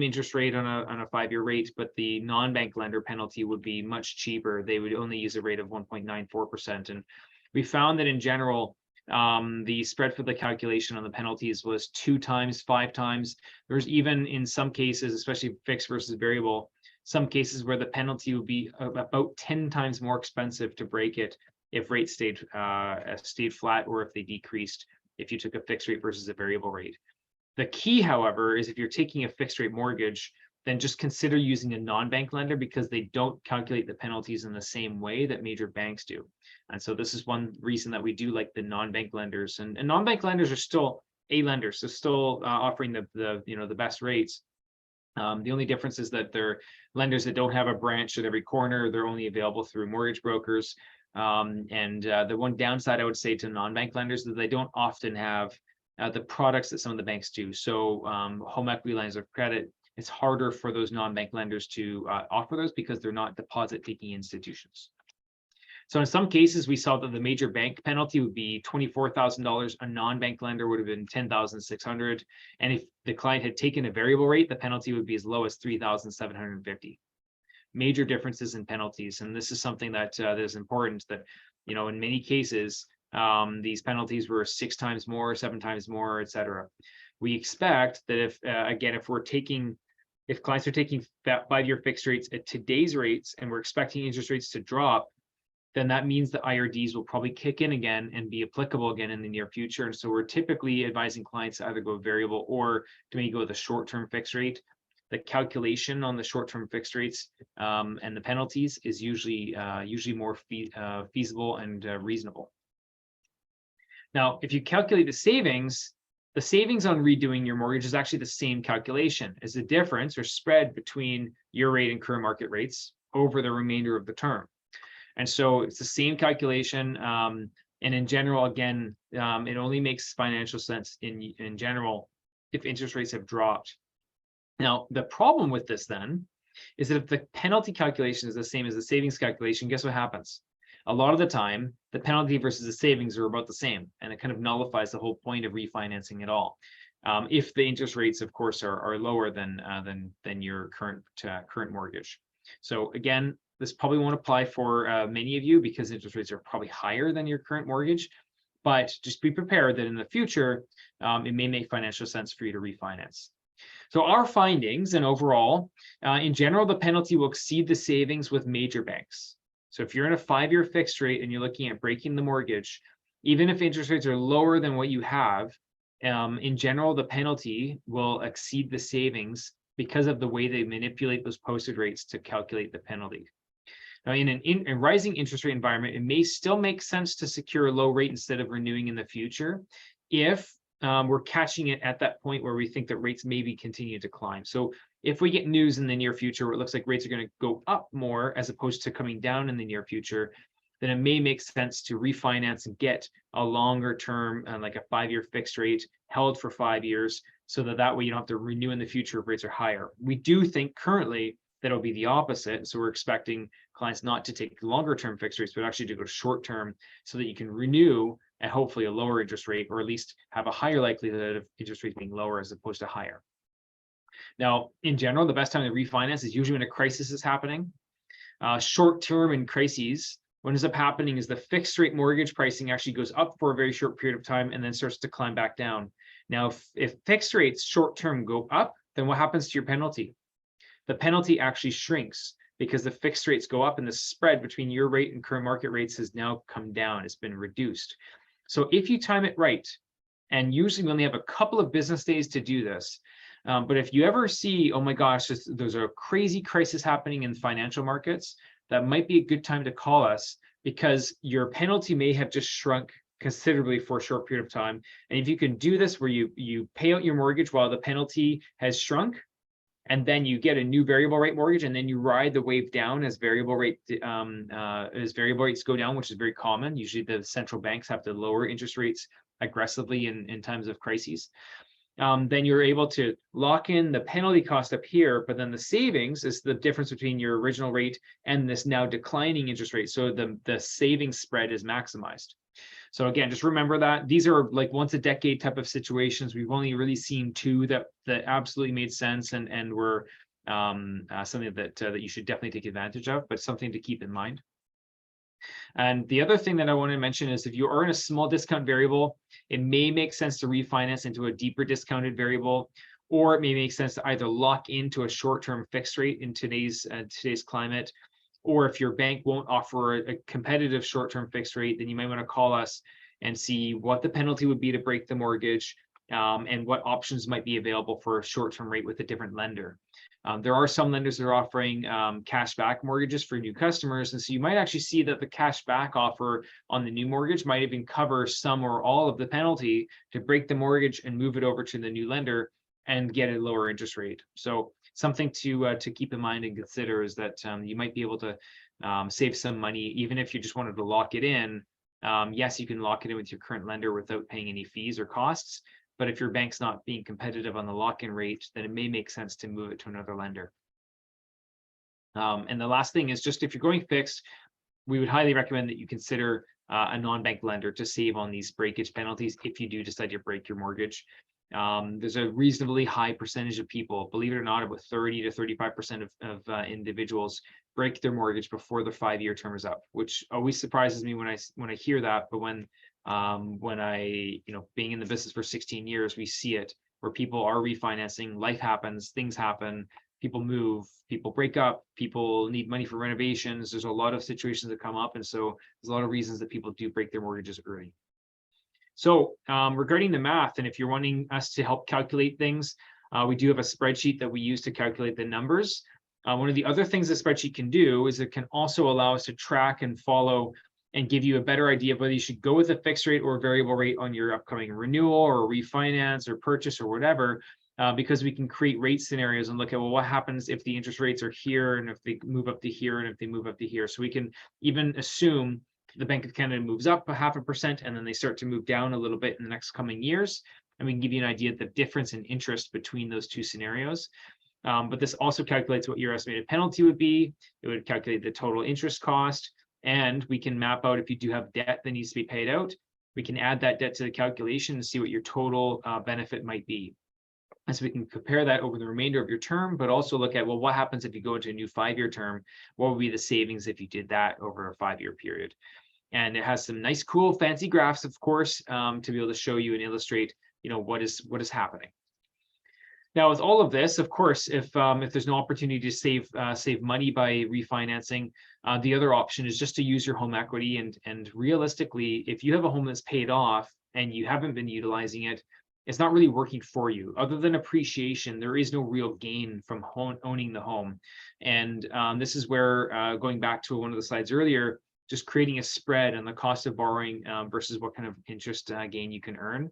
interest rate on a 5-year rate, but the non-bank lender penalty would be much cheaper. They would only use a rate of 1.94%. And we found that in general, the spread for the calculation on the penalties was 2 times, 5 times. There's even in some cases, especially fixed versus variable, some cases where the penalty would be about 10 times more expensive to break it if rates stayed flat, or if they decreased if you took a fixed rate versus a variable rate. The key, however, is if you're taking a fixed rate mortgage, then just consider using a non-bank lender, because they don't calculate the penalties in the same way that major banks do. And so this is one reason that we do like the non-bank lenders. And non-bank lenders are still A lenders, so still offering the best rates. The only difference is that they're lenders that don't have a branch at every corner. They're only available through mortgage brokers. The one downside I would say to non-bank lenders is that they don't often have the products that some of the banks do. So home equity lines of credit, it's harder for those non-bank lenders to offer those because they're not deposit-taking institutions. So in some cases, we saw that the major bank penalty would be $24,000. A non-bank lender would have been $10,600. And if the client had taken a variable rate, the penalty would be as low as $3,750. Major differences in penalties. And this is something that is important, that, in many cases, these penalties were 6 times more, 7 times more, et cetera. We expect that if clients are taking 5-year fixed rates at today's rates, and we're expecting interest rates to drop, then that means the IRDs will probably kick in again and be applicable again in the near future. And so we're typically advising clients to either go variable or to maybe go with a short-term fixed rate. The calculation on the short-term fixed rates and the penalties is usually more feasible and reasonable. Now, if you calculate the savings on redoing your mortgage is actually the same calculation as the difference or spread between your rate and current market rates over the remainder of the term. And so it's the same calculation. And in general, again, it only makes financial sense in general if interest rates have dropped. Now, the problem with this then is that if the penalty calculation is the same as the savings calculation, guess what happens? A lot of the time, the penalty versus the savings are about the same, and it kind of nullifies the whole point of refinancing at all. If the interest rates, of course, are lower than your current mortgage. So again, this probably won't apply for many of you because interest rates are probably higher than your current mortgage, but just be prepared that in the future, it may make financial sense for you to refinance. So our findings and overall, in general, the penalty will exceed the savings with major banks. So if you're in a 5-year fixed rate and you're looking at breaking the mortgage, even if interest rates are lower than what you have, in general, the penalty will exceed the savings because of the way they manipulate those posted rates to calculate the penalty. Now, in a rising interest rate environment, it may still make sense to secure a low rate instead of renewing in the future if we're catching it at that point where we think that rates maybe continue to climb. So if we get news in the near future where it looks like rates are going to go up more as opposed to coming down in the near future, then it may make sense to refinance and get a longer term, like a 5-year fixed rate held for 5 years, so that way you don't have to renew in the future if rates are higher. We do think currently that it'll be the opposite. So we're expecting clients not to take longer term fixed rates, but actually to go short term so that you can renew at hopefully a lower interest rate, or at least have a higher likelihood of interest rates being lower as opposed to higher. Now, in general, the best time to refinance is usually when a crisis is happening. Short term in crises, what ends up happening is the fixed rate mortgage pricing actually goes up for a very short period of time and then starts to climb back down. Now, if fixed rates short term go up, then what happens to your penalty? The penalty actually shrinks because the fixed rates go up and the spread between your rate and current market rates has now come down. It's been reduced. So if you time it right, and usually we only have a couple of business days to do this, but if you ever see, oh my gosh, there's a crazy crisis happening in financial markets, that might be a good time to call us, because your penalty may have just shrunk considerably for a short period of time. And if you can do this where you pay out your mortgage while the penalty has shrunk, and then you get a new variable rate mortgage, and then you ride the wave down as variable rates go down, which is very common. Usually the central banks have to lower interest rates aggressively in times of crises. Then you're able to lock in the penalty cost up here, but then the savings is the difference between your original rate and this now declining interest rate. So the savings spread is maximized. So again, just remember that these are like once a decade type of situations. We've only really seen two that absolutely made sense and were something that you should definitely take advantage of, but something to keep in mind. And the other thing that I want to mention is if you are in a small discount variable, it may make sense to refinance into a deeper discounted variable, or it may make sense to either lock into a short-term fixed rate in today's climate. Or if your bank won't offer a competitive short-term fixed rate, then you might want to call us and see what the penalty would be to break the mortgage, and what options might be available for a short-term rate with a different lender. There are some lenders that are offering cash back mortgages for new customers. And so you might actually see that the cash back offer on the new mortgage might even cover some or all of the penalty to break the mortgage and move it over to the new lender and get a lower interest rate. So something to keep in mind and consider is that you might be able to save some money, even if you just wanted to lock it in. Yes, you can lock it in with your current lender without paying any fees or costs. But if your bank's not being competitive on the lock-in rate, then it may make sense to move it to another lender. And the last thing is just if you're going fixed, we would highly recommend that you consider a non-bank lender to save on these breakage penalties if you do decide to break your mortgage. There's a reasonably high percentage of people, believe it or not, about 30 to 35% of individuals break their mortgage before their 5-year term is up, which always surprises me when I hear that. But when I, being in the business for 16 years, we see it where people are refinancing, life happens, things happen, people move, people break up, people need money for renovations. There's a lot of situations that come up. And so there's a lot of reasons that people do break their mortgages early. So regarding the math, and if you're wanting us to help calculate things, we do have a spreadsheet that we use to calculate the numbers. One of the other things the spreadsheet can do is it can also allow us to track and follow and give you a better idea of whether you should go with a fixed rate or variable rate on your upcoming renewal or refinance or purchase or whatever, because we can create rate scenarios and look at, well, what happens if the interest rates are here and if they move up to here and if they move up to here. So we can even assume the Bank of Canada moves up 0.5% and then they start to move down a little bit in the next coming years. And we can give you an idea of the difference in interest between those two scenarios. But this also calculates what your estimated penalty would be. It would calculate the total interest cost. And we can map out if you do have debt that needs to be paid out, we can add that debt to the calculation and see what your total benefit might be. And so we can compare that over the remainder of your term, but also look at, well, what happens if you go into a new 5-year term? What would be the savings if you did that over a 5-year period? And it has some nice, cool, fancy graphs, of course, to be able to show you and illustrate, what is happening. Now, with all of this, of course, if there's no opportunity to save money by refinancing, the other option is just to use your home equity. And realistically, if you have a home that's paid off and you haven't been utilizing it, it's not really working for you. Other than appreciation, there is no real gain from owning the home. And this is where, going back to one of the slides earlier, just creating a spread on the cost of borrowing versus what kind of interest gain you can earn.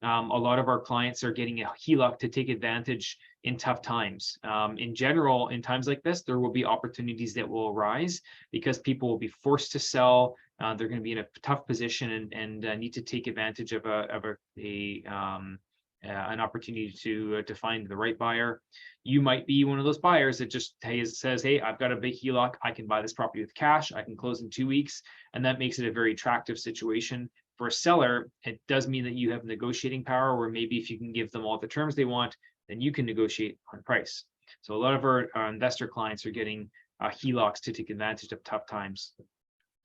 A lot of our clients are getting a HELOC to take advantage in tough times. In general, in times like this, there will be opportunities that will arise because people will be forced to sell. They're going to be in a tough position and need to take advantage of an opportunity to find the right buyer. You might be one of those buyers that just says, hey, I've got a big HELOC. I can buy this property with cash. I can close in 2 weeks. And that makes it a very attractive situation. For a seller, it does mean that you have negotiating power, where maybe if you can give them all the terms they want, then you can negotiate on price. So a lot of our investor clients are getting HELOCs to take advantage of tough times.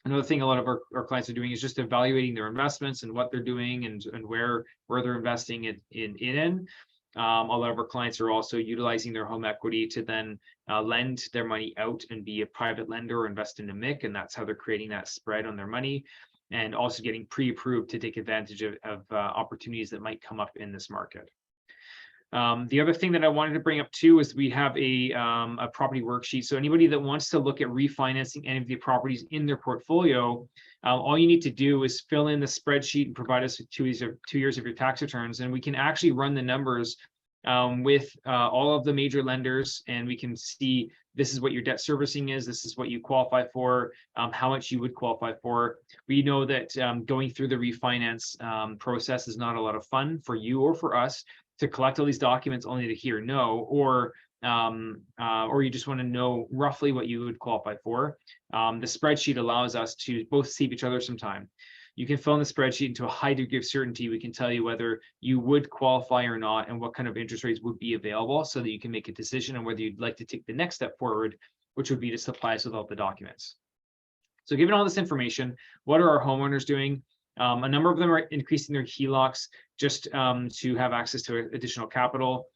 Another thing a lot of our clients are doing is just evaluating their investments and what they're doing and where they're investing in. A lot of our clients are also utilizing their home equity to then lend their money out and be a private lender or invest in a MIC, and that's how they're creating that spread on their money, and also getting pre-approved to take advantage of opportunities that might come up in this market. The other thing that I wanted to bring up too is we have a property worksheet. So anybody that wants to look at refinancing any of the properties in their portfolio, all you need to do is fill in the spreadsheet and provide us with 2 years of your tax returns, and we can actually run the numbers with all of the major lenders, and we can see this is what your debt servicing is, this is what you qualify for, how much you would qualify for. We know that going through the refinance process is not a lot of fun for you or for us to collect all these documents only to hear no, or you just want to know roughly what you would qualify for. The spreadsheet allows us to both save each other some time. You can fill in the spreadsheet into a high degree of certainty. We can tell you whether you would qualify or not and what kind of interest rates would be available so that you can make a decision on whether you'd like to take the next step forward, which would be to supply us with all the documents. So given all this information, what are our homeowners doing? A number of them are increasing their HELOCs just to have access to additional capital.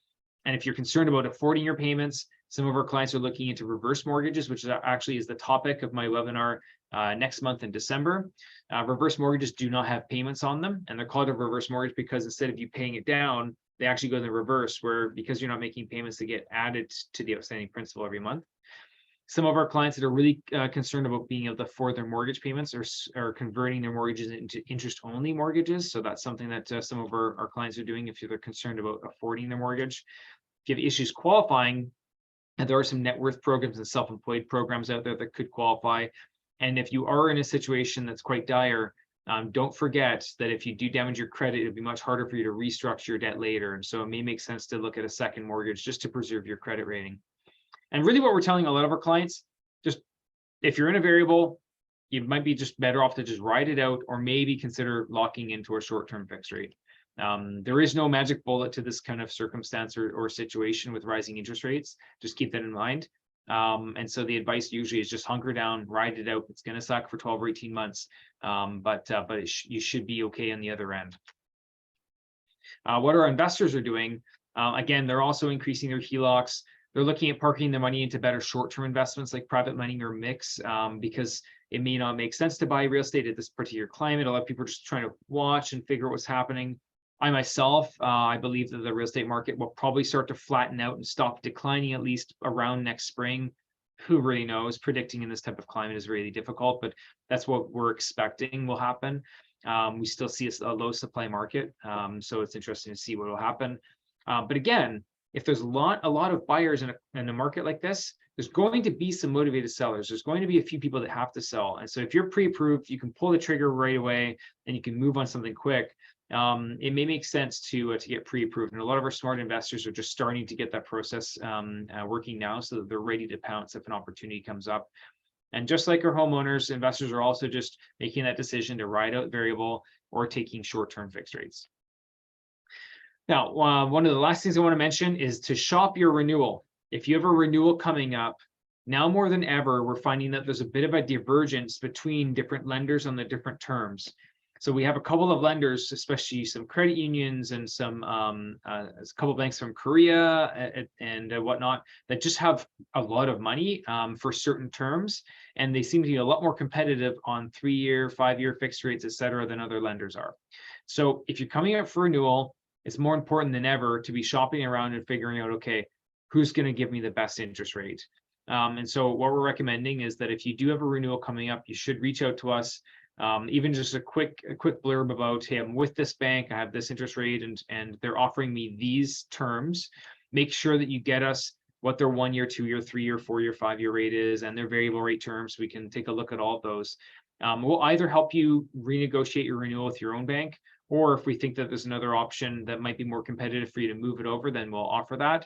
And if you're concerned about affording your payments, some of our clients are looking into reverse mortgages, which actually is the topic of my webinar next month in December. Reverse mortgages do not have payments on them, and they're called a reverse mortgage because instead of you paying it down, they actually go in the reverse, where because you're not making payments, they get added to the outstanding principal every month. Some of our clients that are really concerned about being able to afford their mortgage payments are converting their mortgages into interest-only mortgages. So that's something that some of our clients are doing if they're concerned about affording their mortgage. If you have issues qualifying, and there are some net worth programs and self-employed programs out there that could qualify. And if you are in a situation that's quite dire, don't forget that if you do damage your credit, it'll be much harder for you to restructure your debt later. And so it may make sense to look at a second mortgage just to preserve your credit rating. And really what we're telling a lot of our clients, just if you're in a variable, you might be just better off to just ride it out, or maybe consider locking into a short-term fixed rate. There is no magic bullet to this kind of circumstance or situation with rising interest rates. Just keep that in mind. And so the advice usually is just hunker down, ride it out. It's going to suck for 12 or 18 months, but you should be okay on the other end. What our investors are doing, again, they're also increasing their HELOCs. They're looking at parking their money into better short-term investments like private money or mix, because it may not make sense to buy real estate at this particular climate. A lot of people are just trying to watch and figure out what's happening. I myself, I believe that the real estate market will probably start to flatten out and stop declining at least around next spring. Who really knows? Predicting in this type of climate is really difficult, but that's what we're expecting will happen. We still see a low supply market, so it's interesting to see what will happen. But again, if there's a lot of buyers in a market like this, there's going to be some motivated sellers. There's going to be a few people that have to sell. And so if you're pre-approved, you can pull the trigger right away and you can move on something quick. It may make sense to get pre-approved. And a lot of our smart investors are just starting to get that process working now so that they're ready to pounce if an opportunity comes up. And just like our homeowners, investors are also just making that decision to ride out variable or taking short-term fixed rates. Now, one of the last things I want to mention is to shop your renewal. If you have a renewal coming up, now more than ever, we're finding that there's a bit of a divergence between different lenders on the different terms. So we have a couple of lenders, especially some credit unions and some a couple of banks from Korea and whatnot, that just have a lot of money for certain terms, and they seem to be a lot more competitive on 3-year, 5-year fixed rates, et cetera, than other lenders are. So if you're coming up for renewal, it's more important than ever to be shopping around and figuring out, okay, who's going to give me the best interest rate. And so what we're recommending is that if you do have a renewal coming up, you should reach out to us. Even just a quick blurb about, hey, I'm with this bank, I have this interest rate, and they're offering me these terms. Make sure that you get us what their 1 year, 2 year, 3 year, 4 year, 5 year rate is, and their variable rate terms. We can take a look at all of those. We'll either help you renegotiate your renewal with your own bank, or if we think that there's another option that might be more competitive for you to move it over, then we'll offer that.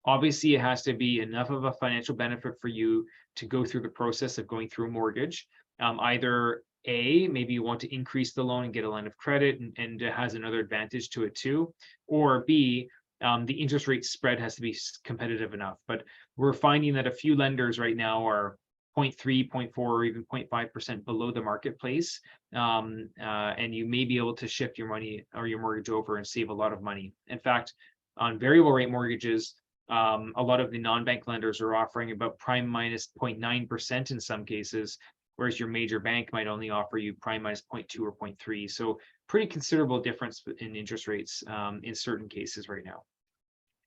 Obviously, it has to be enough of a financial benefit for you to go through the process of going through a mortgage. Either A, maybe you want to increase the loan and get a line of credit, and it has another advantage to it too, or B, the interest rate spread has to be competitive enough. But we're finding that a few lenders right now are 0.3, 0.4, or even 0.5% below the marketplace. And you may be able to shift your money or your mortgage over and save a lot of money. In fact, on variable rate mortgages, a lot of the non-bank lenders are offering about prime minus 0.9% in some cases, whereas your major bank might only offer you prime minus 0.2 or 0.3. So pretty considerable difference in interest rates in certain cases right now.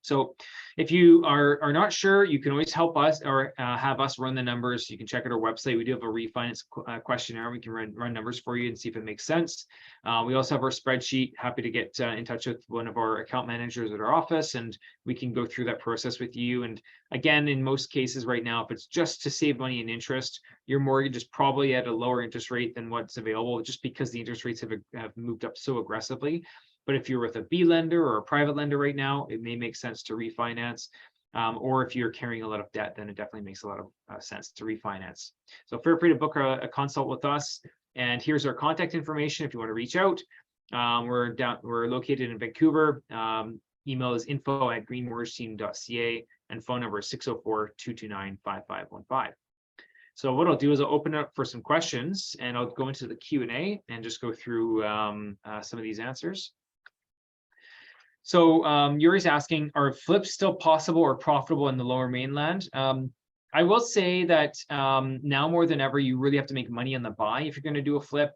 So if you are not sure, you can always help us or have us run the numbers. You can check out our website. We do have a refinance questionnaire. We can run numbers for you and see if it makes sense. We also have our spreadsheet. Happy to get in touch with one of our account managers at our office, and we can go through that process with you. And again, in most cases right now, if it's just to save money and interest, your mortgage is probably at a lower interest rate than what's available, just because the interest rates have moved up so aggressively. But if you're with a B lender or a private lender right now, it may make sense to refinance. Or if you're carrying a lot of debt, then it definitely makes a lot of sense to refinance. So feel free to book a consult with us. And here's our contact information if you want to reach out. We're located in Vancouver. Email is info@greenmortgageteam.ca, and phone number is 604-229-5515. So what I'll do is I'll open it up for some questions, and I'll go into the Q&A and just go through some of these answers. So Yuri's asking, are flips still possible or profitable in the Lower Mainland? I will say that now more than ever, you really have to make money on the buy if you're going to do a flip.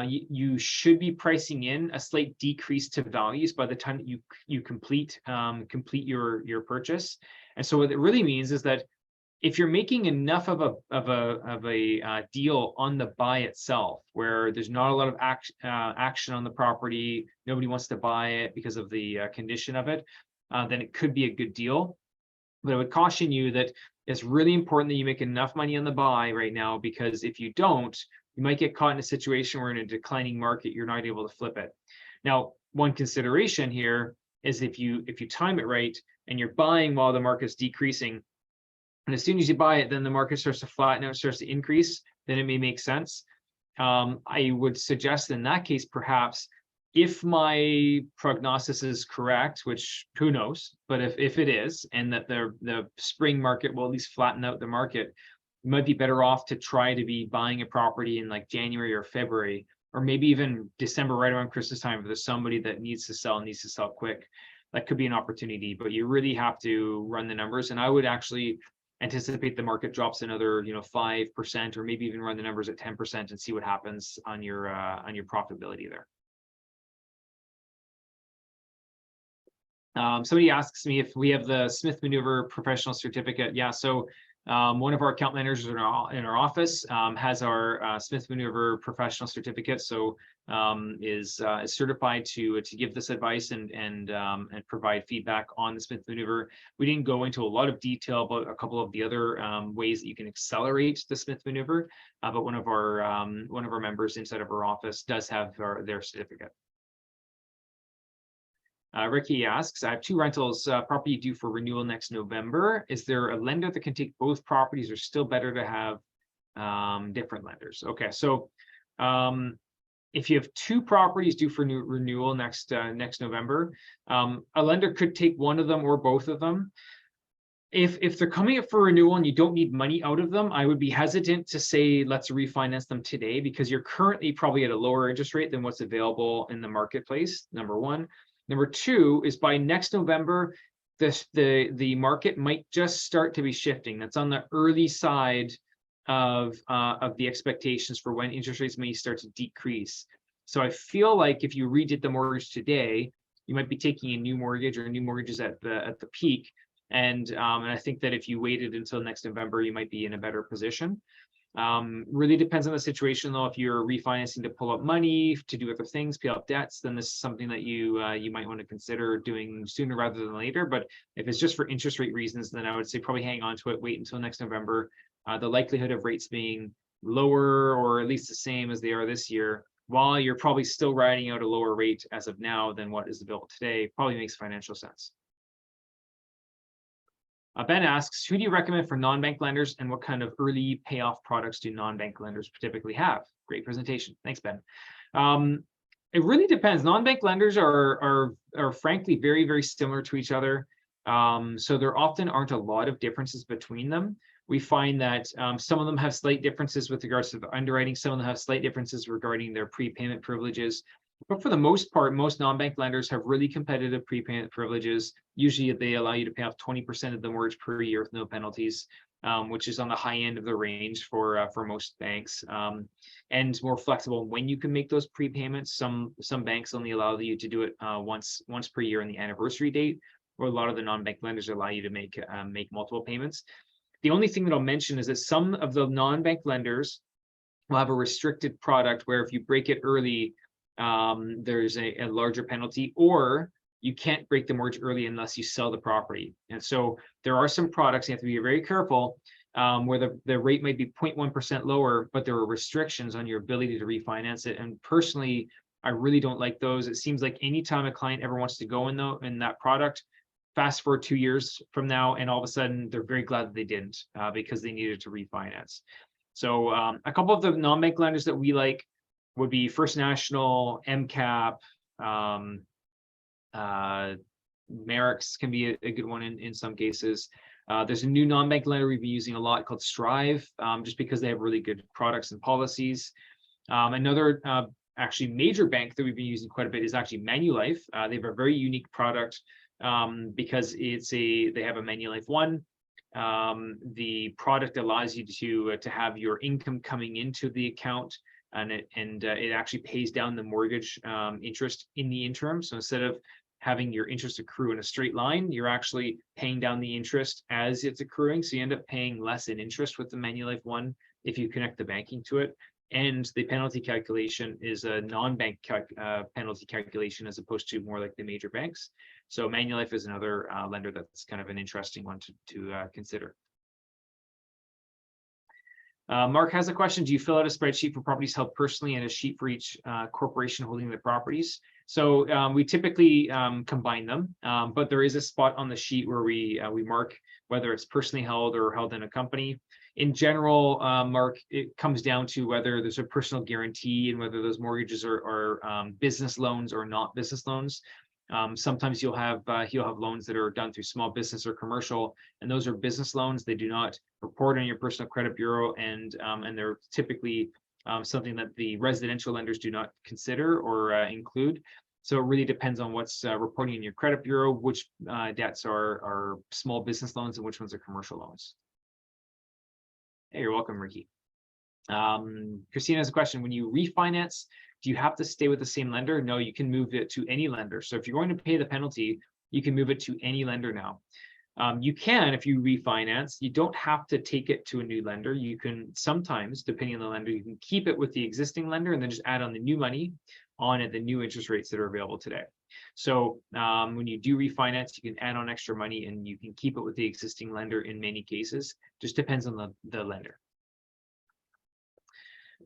You should be pricing in a slight decrease to values by the time that you complete your purchase. And so what it really means is that if you're making enough of a deal on the buy itself, where there's not a lot of action on the property, nobody wants to buy it because of the condition of it, then it could be a good deal. But I would caution you that it's really important that you make enough money on the buy right now, because if you don't, you might get caught in a situation where in a declining market, you're not able to flip it. Now, one consideration here is if you time it right and you're buying while the market's decreasing, and as soon as you buy it, then the market starts to flatten out, starts to increase, then it may make sense. I would suggest in that case, perhaps, if my prognosis is correct, which who knows, but if it is, and that the spring market will at least flatten out the market, you might be better off to try to be buying a property in like January or February, or maybe even December, right around Christmas time, if there's somebody that needs to sell quick. That could be an opportunity, but you really have to run the numbers. And I would actually anticipate the market drops another 5%, or maybe even run the numbers at 10% and see what happens on your profitability there. Somebody asks me if we have the Smith Maneuver professional certificate. Yeah, so one of our account managers in our office has our Smith Maneuver professional certificate, so is certified to give this advice and provide feedback on the Smith Maneuver. We didn't go into a lot of detail about a couple of the other ways that you can accelerate the Smith Maneuver, but one of our members inside of our office does have their certificate. Ricky asks, I have 2 rentals, property due for renewal next November. Is there a lender that can take both properties, or still better to have different lenders? Okay, so if you have 2 properties due for renewal next November, a lender could take one of them or both of them. If they're coming up for renewal and you don't need money out of them, I would be hesitant to say let's refinance them today, because you're currently probably at a lower interest rate than what's available in the marketplace, number one. Number 2 is by next November, the market might just start to be shifting. That's on the early side of the expectations for when interest rates may start to decrease. So I feel like if you redid the mortgage today, you might be taking a new mortgage or new mortgages at the peak. And I think that if you waited until next November, you might be in a better position. Really depends on the situation, though. If you're refinancing to pull up money to do other things, pay off debts, then this is something that you might want to consider doing sooner rather than later. But if it's just for interest rate reasons, then I would say probably hang on to it, wait until next November. The likelihood of rates being lower or at least the same as they are this year, while you're probably still riding out a lower rate as of now than what is available today, probably makes financial sense. Ben asks, who do you recommend for non-bank lenders, and what kind of early payoff products do non-bank lenders typically have? Great presentation. Thanks, Ben. It really depends. Non-bank lenders are frankly very, very similar to each other. So there often aren't a lot of differences between them. We find that some of them have slight differences with regards to the underwriting. Some of them have slight differences regarding their prepayment privileges. But for the most part, most non-bank lenders have really competitive prepayment privileges. Usually they allow you to pay off 20% of the mortgage per year with no penalties, which is on the high end of the range for most banks, and more flexible when you can make those prepayments. Some banks only allow you to do it once per year on the anniversary date, or a lot of the non-bank lenders allow you to make multiple payments. The only thing that I'll mention is that some of the non-bank lenders will have a restricted product where if you break it early, there's a larger penalty, or you can't break the mortgage early unless you sell the property. And so there are some products you have to be very careful, where the rate might be 0.1% lower, but there are restrictions on your ability to refinance it. And personally, I really don't like those. It seems like anytime a client ever wants to go in that product, fast forward 2 years from now, and all of a sudden they're very glad that they didn't, because they needed to refinance. So a couple of the non-bank lenders that we like would be First National, MCAP, Merrick's can be a good one in some cases. There's a new non-bank lender we've been using a lot called Strive, just because they have really good products and policies. Another actually major bank that we've been using quite a bit is actually Manulife. They have a very unique product, because they have a Manulife One. The product allows you to have your income coming into the account, and it actually pays down the mortgage interest in the interim. So instead of having your interest accrue in a straight line, you're actually paying down the interest as it's accruing. So you end up paying less in interest with the Manulife One if you connect the banking to it. And the penalty calculation is a non-bank penalty calculation as opposed to more like the major banks. So Manulife is another lender that's kind of an interesting one to consider. Mark has a question. Do you fill out a spreadsheet for properties held personally and a sheet for each corporation holding the properties? So we typically combine them, but there is a spot on the sheet where we mark whether it's personally held or held in a company. In general, Mark, it comes down to whether there's a personal guarantee and whether those mortgages are business loans or not business loans. Sometimes you'll have loans that are done through small business or commercial, and those are business loans. They do not report on your personal credit bureau, and they're typically something that the residential lenders do not consider or include. So it really depends on what's reporting in your credit bureau, which debts are small business loans and which ones are commercial loans. Hey, you're welcome, Ricky. Christina has a question. When you refinance, do you have to stay with the same lender? No, you can move it to any lender. So if you're going to pay the penalty, you can move it to any lender now. You can, if you refinance, you don't have to take it to a new lender. You can sometimes, depending on the lender, you can keep it with the existing lender and then just add on the new money on at the new interest rates that are available today. So when you do refinance, you can add on extra money and you can keep it with the existing lender in many cases. Just depends on the lender.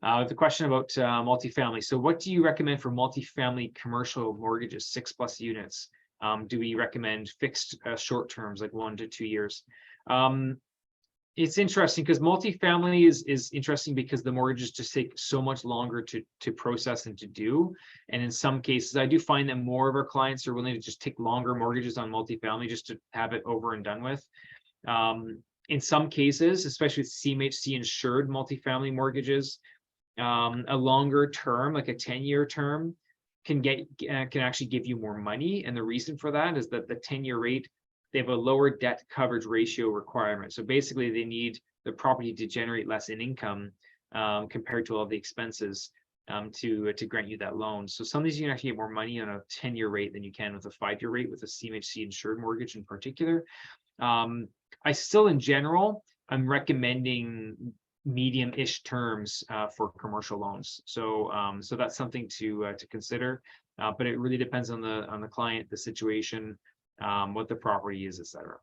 The question about multifamily. So what do you recommend for multifamily commercial mortgages, 6+ units? Do we recommend fixed short terms like 1 to 2 years? It's interesting because multifamily is interesting because the mortgages just take so much longer to process and to do. And in some cases, I do find that more of our clients are willing to just take longer mortgages on multifamily just to have it over and done with. In some cases, especially with CMHC insured multifamily mortgages, a longer term, like a 10-year term, can actually give you more money. And the reason for that is that the 10-year rate, they have a lower debt coverage ratio requirement. So basically they need the property to generate less in income compared to all the expenses. to grant you that loan. So some of these you can actually get more money on a 10-year rate than you can with a 5-year rate with a CMHC insured mortgage in particular. I still, in general, I'm recommending medium-ish terms for commercial loans. So that's something to consider. But it really depends on the client, the situation, what the property is, etc.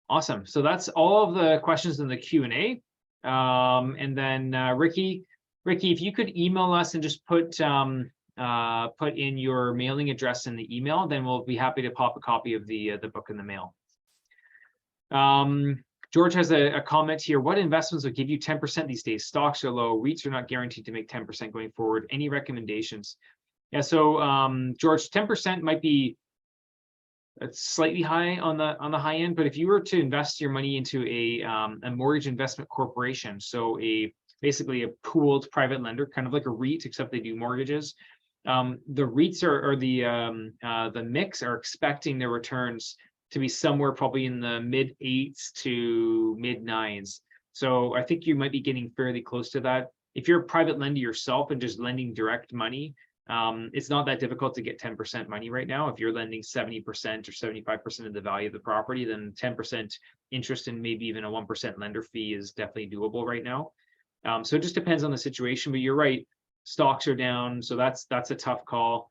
Awesome. So that's all of the questions in the Q&A. And then Ricky, if you could email us and just put in your mailing address in the email, then we'll be happy to pop a copy of the book in the mail. George has a comment here. What investments will give you 10% these days? Stocks are low. REITs are not guaranteed to make 10% going forward. Any recommendations? Yeah, so George, 10% might be slightly high on the high end, but if you were to invest your money into a mortgage investment corporation, so basically a pooled private lender, kind of like a REIT, except they do mortgages. The REITs or the mix are expecting their returns to be somewhere probably in the mid 8s to mid 9s. So I think you might be getting fairly close to that. If you're a private lender yourself and just lending direct money, it's not that difficult to get 10% money right now. If you're lending 70% or 75% of the value of the property, then 10% interest and maybe even a 1% lender fee is definitely doable right now. So it just depends on the situation, but you're right, stocks are down, so that's a tough call.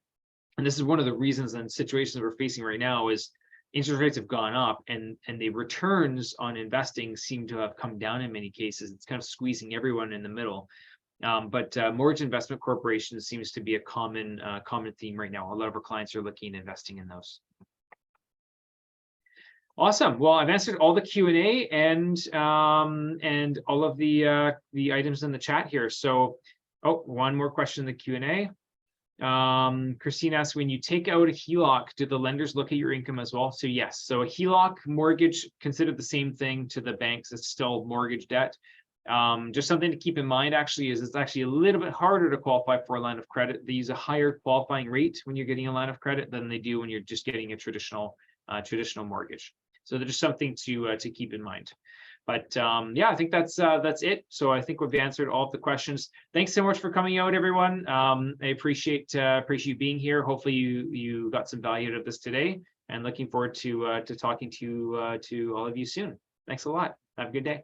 And this is one of the reasons and situations we're facing right now is interest rates have gone up and the returns on investing seem to have come down in many cases. It's kind of squeezing everyone in the middle. But mortgage investment corporations seems to be a common theme right now. A lot of our clients are looking at investing in those. Awesome. Well, I've answered all the Q&A and all of the items in the chat here. So, one more question in the Q&A. Christine asks, when you take out a HELOC, do the lenders look at your income as well? So yes. So a HELOC mortgage, considered the same thing to the banks. It's still mortgage debt. Just something to keep in mind actually is it's actually a little bit harder to qualify for a line of credit. They use a higher qualifying rate when you're getting a line of credit than they do when you're just getting a traditional mortgage. So there's just something to keep in mind. But yeah, I think that's it. So I think we've answered all of the questions. Thanks so much for coming out, everyone. I appreciate you being here. Hopefully you got some value out of this today, and looking forward to talking to all of you soon. Thanks a lot. Have a good day.